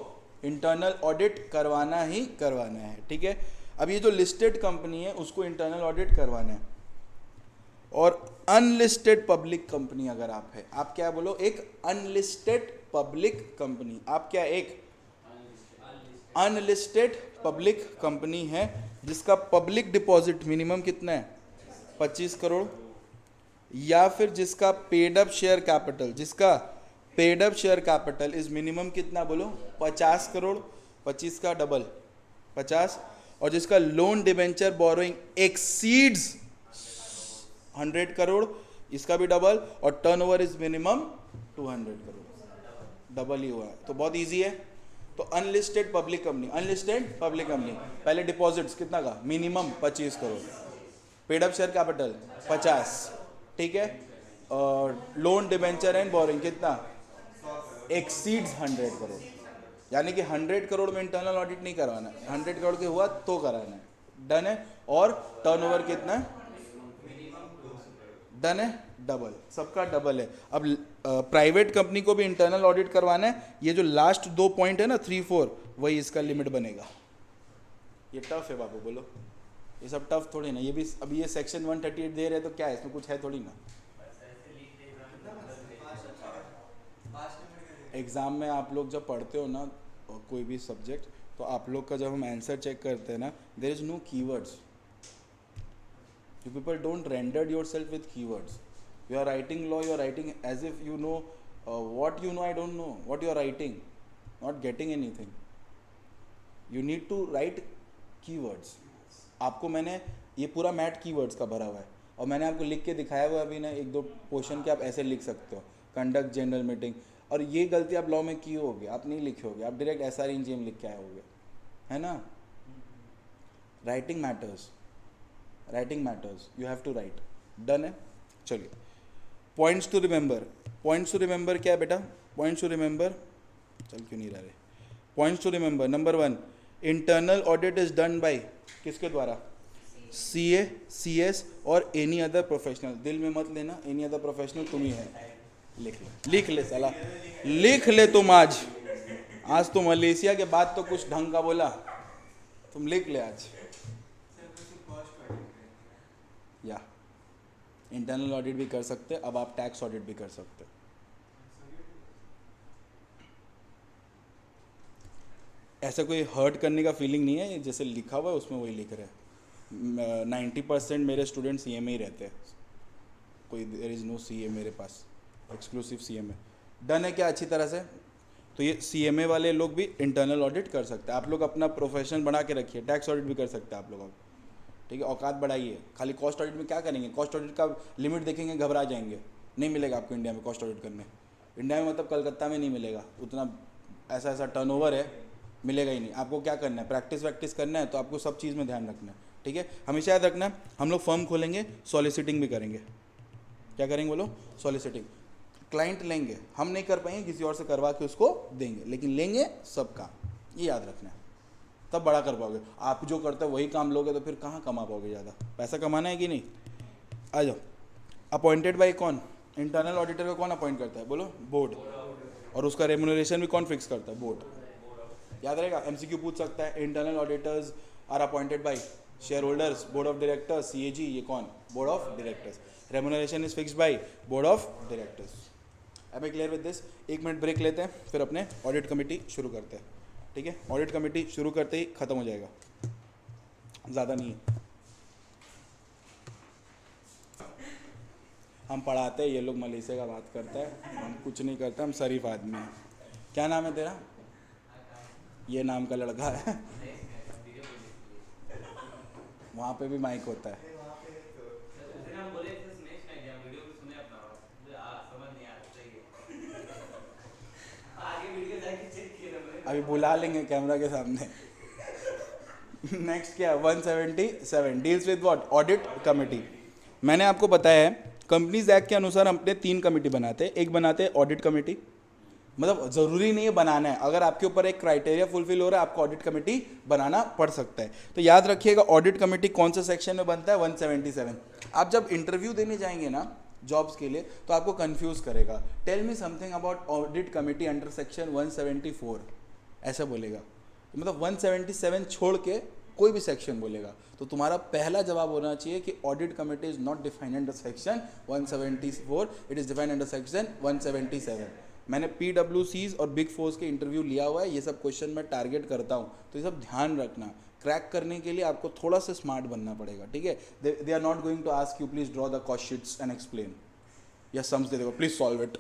इंटरनल ऑडिट करवाना ही करवाना है, ठीक है? अब ये जो लिस्टेड कंपनी है उसको इंटरनल ऑडिट करवाना है। और अनलिस्टेड पब्लिक कंपनी अगर आप है, आप क्या बोलो, एक अनलिस्टेड पब्लिक कंपनी, आप क्या, एक अनलिस्टेड पब्लिक कंपनी है जिसका पब्लिक डिपॉजिट मिनिमम कितना है, 25 करोड़, या फिर जिसका पेड अप शेयर कैपिटल, जिसका paid up share capital is minimum कितना बोलो 50 करोड़, 25 का डबल 50, और जिसका loan debenture borrowing exceeds 100 crore, इसका भी डबल, और turnover is minimum 200 crore, double ही हुआ है। तो बहुत इजी है। तो unlisted public company, unlisted public company पहले डिपॉजिट्स कितना का minimum 25 crore, paid up share capital 50, ठीक है, और लोन डिबेंचर एंड बोरिंग कितना एक्सीड्स 100 करोड़, यानी कि 100 करोड़ में इंटरनल ऑडिट नहीं करवाना है, 100 करोड़ के हुआ तो कराना है, डन है। और टर्नओवर कितना है, डन है, डबल, सबका डबल है। अब प्राइवेट कंपनी को भी इंटरनल ऑडिट करवाना है, ये जो लास्ट 2 पॉइंट है ना 3, 4, वही इसका लिमिट बनेगा। ये टफ है बाबू, बोलो ये सब टफ थोड़ी ना, ये भी अभी ये सेक्शन 138 दे रहे हैं तो क्या है, इसमें कुछ है थोड़ी ना। एग्ज़ाम में आप लोग जब पढ़ते हो ना कोई भी सब्जेक्ट, तो आप लोग का जब हम आंसर चेक करते हैं ना, there is no keywords, you people don't render yourself with keywords. You are writing law, you are writing as if you know what you know, I don't know what you are writing, not getting anything. You need to write keywords. आपको मैंने ये पूरा मैट कीवर्ड्स का भरा हुआ है, और मैंने आपको लिख के दिखाया हुआ है अभी ना 1-2 पोर्शन के, आप ऐसे लिख सकते हो, कंडक्ट जनरल मीटिंग, और ये गलती आप लॉ में की होगी, आप नहीं लिखे होगे, आप डायरेक्ट SR इंजीएम लिख के आए होगे, है ना। Writing matters, writing matters, you have to write, done है। चलिए points to remember, points to remember क्या है बेटा, पॉइंट्स टू रिमेंबर, चल क्यों नहीं रहा रे, points to remember, number 1, internal audit is done by किसके द्वारा, CA, CS और एनी अदर प्रोफेशनल। दिल में मत लेना, एनी अदर प्रोफेशनल तुम ही है, लिख ले साला, लिख ले तुम। आज तो मलेशिया के बाद तो कुछ ढंग का बोला, तुम लिख ले आज। या इंटरनल ऑडिट भी कर सकते, अब आप टैक्स ऑडिट भी कर सकते। ऐसा कोई हर्ट करने का फीलिंग नहीं है, जैसे लिखा हुआ है उसमें वही लिख रहे हैं। 90% मेरे स्टूडेंट CA में ही रहते हैं, कोई देयर इज़ नो CA मेरे पास, एक्सक्लूसिव CMA। डन है क्या अच्छी तरह से। तो ये CMA वाले लोग भी इंटरनल ऑडिट कर सकते हैं। आप लोग अपना प्रोफेशन बना के रखिए, टैक्स ऑडिट भी कर सकते हैं आप लोग, ठीक है, औकात बढ़ाइए। खाली कॉस्ट ऑडिट में क्या करेंगे, कॉस्ट ऑडिट का लिमिट देखेंगे घबरा जाएंगे, नहीं मिलेगा आपको इंडिया में कॉस्ट ऑडिट करने। इंडिया में मतलब कलकत्ता में नहीं मिलेगा, उतना ऐसा टर्नओवर है, मिलेगा ही नहीं। आपको क्या करना है, प्रैक्टिस करना है, तो आपको सब चीज़ में ध्यान रखना है, ठीक है। हमेशा याद रखना, हम लोग फर्म खोलेंगे, सॉलिसिटिंग भी करेंगे। क्या करेंगे बोलो, सॉलिसिटिंग। क्लाइंट लेंगे, हम नहीं कर पाएंगे, किसी और से करवा के उसको देंगे, लेकिन लेंगे सब काम, ये याद रखना है, तब बड़ा कर पाओगे। आप जो करते हो वही काम लोगे तो फिर कहाँ कमा पाओगे, ज़्यादा पैसा कमाना है कि नहीं। आ जाओ। अपॉइंटेड बाई कौन, इंटरनल ऑडिटर को कौन अपॉइंट करता है बोलो, बोर्ड, और उसका रेम्यूनरेशन भी कौन फिक्स करता है, बोर्ड। याद रहेगा, MCQ पूछ सकता है। Internal auditors are appointed by share holders, board of directors, CAG, ये कौन, board of directors. Remuneration is fixed by board of directors. अब clear with this. 1 minute break लेते हैं, फिर अपने ऑडिट कमेटी शुरू करते हैं, ठीक है। ऑडिट कमेटी शुरू करते ही खत्म हो जाएगा, ज़्यादा नहीं है। हम पढ़ाते हैं, ये लोग मलेशिया का बात करता है, हम कुछ नहीं करते, हम शरीफ आदमी हैं। क्या नाम है तेरा, ये नाम का लड़का है, वहाँ पे भी माइक होता है। अभी बुला लेंगे कैमरा के सामने। नेक्स्ट क्या, 177 deals with what, audit committee. मैंने आपको बताया है कंपनीज एक्ट के अनुसार हम अपने 3 कमेटी बनाते हैं। एक बनाते हैं ऑडिट कमेटी, मतलब ज़रूरी नहीं है बनाना है, अगर आपके ऊपर एक क्राइटेरिया फुलफिल हो रहा है आपको ऑडिट कमेटी बनाना पड़ सकता है। तो याद रखिएगा ऑडिट कमेटी कौन से सेक्शन में बनता है, 177। आप जब इंटरव्यू देने जाएंगे ना जॉब्स के लिए तो आपको कंफ्यूज करेगा, tell me something about audit committee under section 174, ऐसा बोलेगा, मतलब 177 छोड़ के कोई भी सेक्शन बोलेगा। तो तुम्हारा पहला जवाब होना चाहिए कि audit committee is not defined under section 174, it is defined under section 177। मैंने PWCs और बिग फोर्स के इंटरव्यू लिया हुआ है, ये सब क्वेश्चन मैं टारगेट करता हूँ, तो ये सब ध्यान रखना। क्रैक करने के लिए आपको थोड़ा सा स्मार्ट बनना पड़ेगा, ठीक है। They are not going to ask you please draw the cost sheets and explain, या सम्स दे देगा प्लीज सॉल्व इट।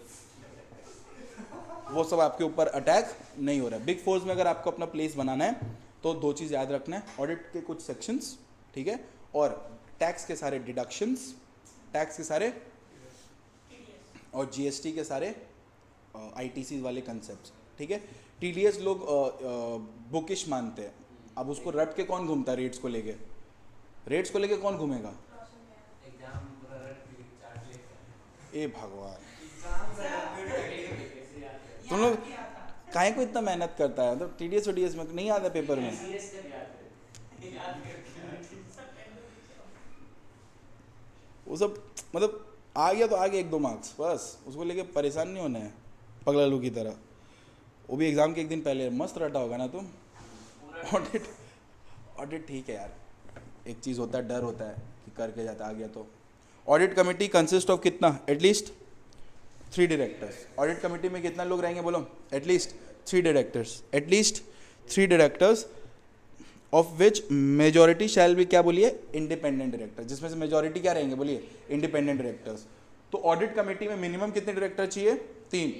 वो सब आपके ऊपर अटैक नहीं हो रहा है। बिग फोर्स में अगर आपको अपना प्लेस बनाना है तो दो चीज़ याद रखना है, ऑडिट के कुछ सेक्शंस, ठीक है, और टैक्स के सारे डिडक्शंस, टैक्स के सारे और जीएसटी के सारे आईटीसी वाले कंसेप्ट, ठीक है। टीडीएस लोग बुकिश मानते हैं, अब उसको रट के कौन घूमता है रेट्स को लेके, रेट्स को लेके कौन घूमेगा? ए भगवान, तुम लोग काहे को इतना मेहनत करता है? तो टीडीएस और डीएस में नहीं आता पेपर में, वो सब मतलब आ गया तो आ गया 1-2 मार्क्स बस, उसको लेके परेशान नहीं होना है पगलालू की तरह। वो भी एग्जाम के एक दिन पहले मस्त रटा होगा ना तुम। ऑडिट, ऑडिट ठीक है यार, एक चीज़ होता है, डर होता है कि करके जाता आ गया तो। ऑडिट कमेटी कंसिस्ट ऑफ कितना? At least 3 directors. ऑडिट कमेटी में कितना लोग रहेंगे बोलो? At least 3 directors, at least 3 directors of which majority shall be, क्या बोलिए? इंडिपेंडेंट डायरेक्टर, जिसमें से मेजॉरिटी क्या रहेंगे बोलिए? Independent directors. तो ऑडिट कमेटी में मिनिमम कितने डायरेक्टर चाहिए? 3,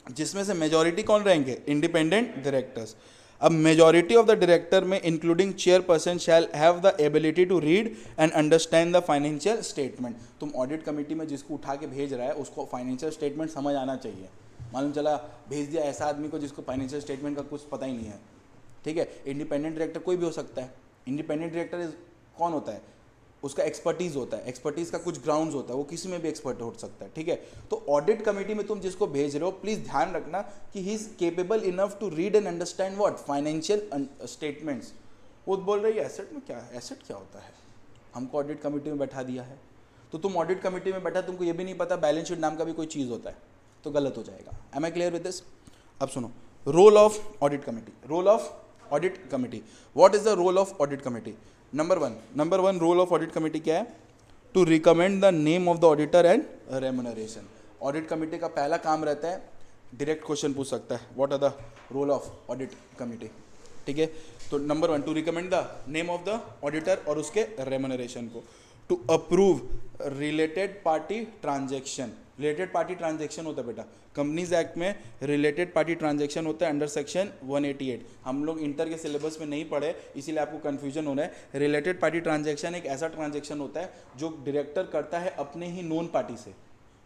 जिसमें से मेजॉरिटी कौन रहेंगे? Independent directors. अब मेजॉरिटी ऑफ द डायरेक्टर में including chairperson shall have the ability to read and understand the financial statement. तुम ऑडिट कमेटी में जिसको उठा के भेज रहा है उसको फाइनेंशियल स्टेटमेंट समझ आना चाहिए। मालूम चला भेज दिया ऐसा आदमी को जिसको फाइनेंशियल स्टेटमेंट का कुछ पता ही नहीं है, ठीक है। इंडिपेंडेंट डायरेक्टर कोई भी हो सकता है। इंडिपेंडेंट डायरेक्टर कौन होता है? उसका एक्सपर्टीज़ होता है, एक्सपर्टीज़ का कुछ ग्राउंड्स होता है, वो किसी में भी एक्सपर्ट हो सकता है, ठीक है। तो ऑडिट कमेटी में तुम जिसको भेज रहे हो प्लीज़ ध्यान रखना कि he is capable enough to read and understand what? Financial statements. वो बोल रही है एसेट में क्या है, एसेट क्या होता है, हमको ऑडिट कमेटी में बैठा दिया है। तो तुम ऑडिट कमेटी में बैठा, तुमको ये भी नहीं पता बैलेंस शीट नाम का भी कोई चीज़ होता है, तो गलत हो जाएगा। Am I clear with this? अब सुनो, role of audit committee. Role of audit committee, what is the role of audit committee? Number one role of audit committee क्या है? To recommend the name of the auditor and remuneration. Audit committee का पहला काम रहता है, डायरेक्ट क्वेश्चन पूछ सकता है, what are the role of audit committee, ठीक है। तो number 1 to recommend the name of the auditor और उसके रेम्युनरेशन को, to approve related party transaction. Related party transaction होता है बेटा कंपनीज एक्ट में, रिलेटेड पार्टी ट्रांजेक्शन होता है अंडर सेक्शन 188। हम लोग इंटर के सिलेबस में नहीं पढ़े इसीलिए आपको कन्फ्यूजन हो रहा है। रिलेटेड पार्टी ट्रांजेक्शन एक ऐसा ट्रांजेक्शन होता है जो डायरेक्टर करता है अपने ही नोन पार्टी से,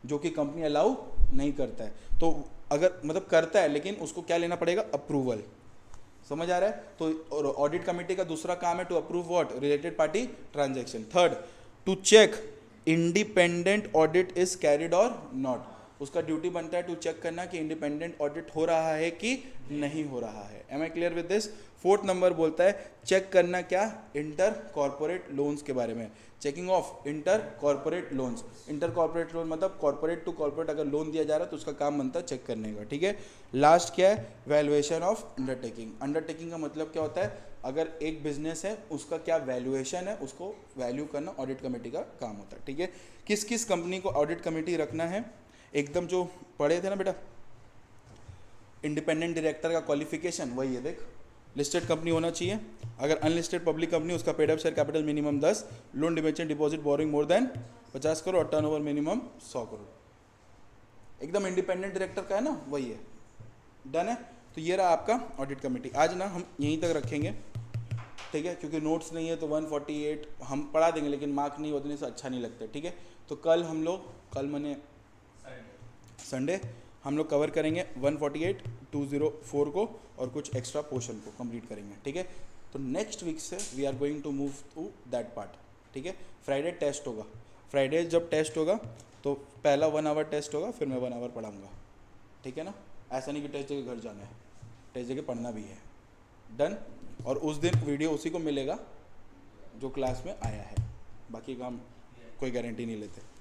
जो कि कंपनी अलाउ नहीं करता है। तो अगर मतलब करता है लेकिन उसको क्या लेना पड़ेगा? अप्रूवल। समझ आ रहा है? तो ऑडिट कमेटी का दूसरा काम है to approve what? Related party transaction. Third, to check independent audit is carried or not. उसका ड्यूटी बनता है टू चेक करना कि इंडिपेंडेंट ऑडिट हो रहा है कि नहीं हो रहा है। Am I clear with this? 4th number बोलता है चेक करना क्या? इंटर कॉर्पोरेट लोन्स के बारे में, checking of inter corporate loans. Inter corporate loan मतलब कॉर्पोरेट टू कॉर्पोरेट अगर लोन दिया जा रहा है तो उसका काम बनता है चेक करने का, ठीक है। लास्ट क्या है? Valuation of undertaking. अंडरटेकिंग का मतलब क्या होता है? अगर एक बिजनेस है उसका क्या वैल्यूएशन है उसको वैल्यू करना ऑडिट कमेटी का काम होता है, ठीक है। किस किस कंपनी को ऑडिट कमेटी रखना है? एकदम जो पढ़े थे ना बेटा इंडिपेंडेंट डायरेक्टर का क्वालिफिकेशन, वही है देख, लिस्टेड कंपनी होना चाहिए। अगर अनलिस्टेड पब्लिक कंपनी उसका paid up share capital minimum 10, loan debenture deposit boring more than 50 crore और टर्नओवर मिनिमम 100 करोड़। एकदम इंडिपेंडेंट डायरेक्टर का है ना, वही है। डन है? तो ये रहा आपका ऑडिट कमेटी। आज ना हम यहीं तक रखेंगे, ठीक है, क्योंकि नोट्स नहीं है तो 148 हम पढ़ा देंगे लेकिन मार्क नहीं होने से अच्छा नहीं लगता, ठीक है। तो कल हम लोग, कल मैंने संडे हम लोग कवर करेंगे 148, 204 को और कुछ एक्स्ट्रा पोर्शन को कंप्लीट करेंगे, ठीक है। तो नेक्स्ट वीक से we are going to move to that part, ठीक है। फ्राइडे टेस्ट होगा, फ्राइडे जब टेस्ट होगा तो पहला 1 आवर टेस्ट होगा, फिर मैं 1 आवर पढ़ाऊँगा, ठीक है ना। ऐसा नहीं कि टेस्ट जगह घर जाना है, टेस्ट जगह पढ़ना भी है। डन? और उस दिन वीडियो उसी को मिलेगा जो क्लास में आया है, बाकी काम कोई गारंटी नहीं लेते।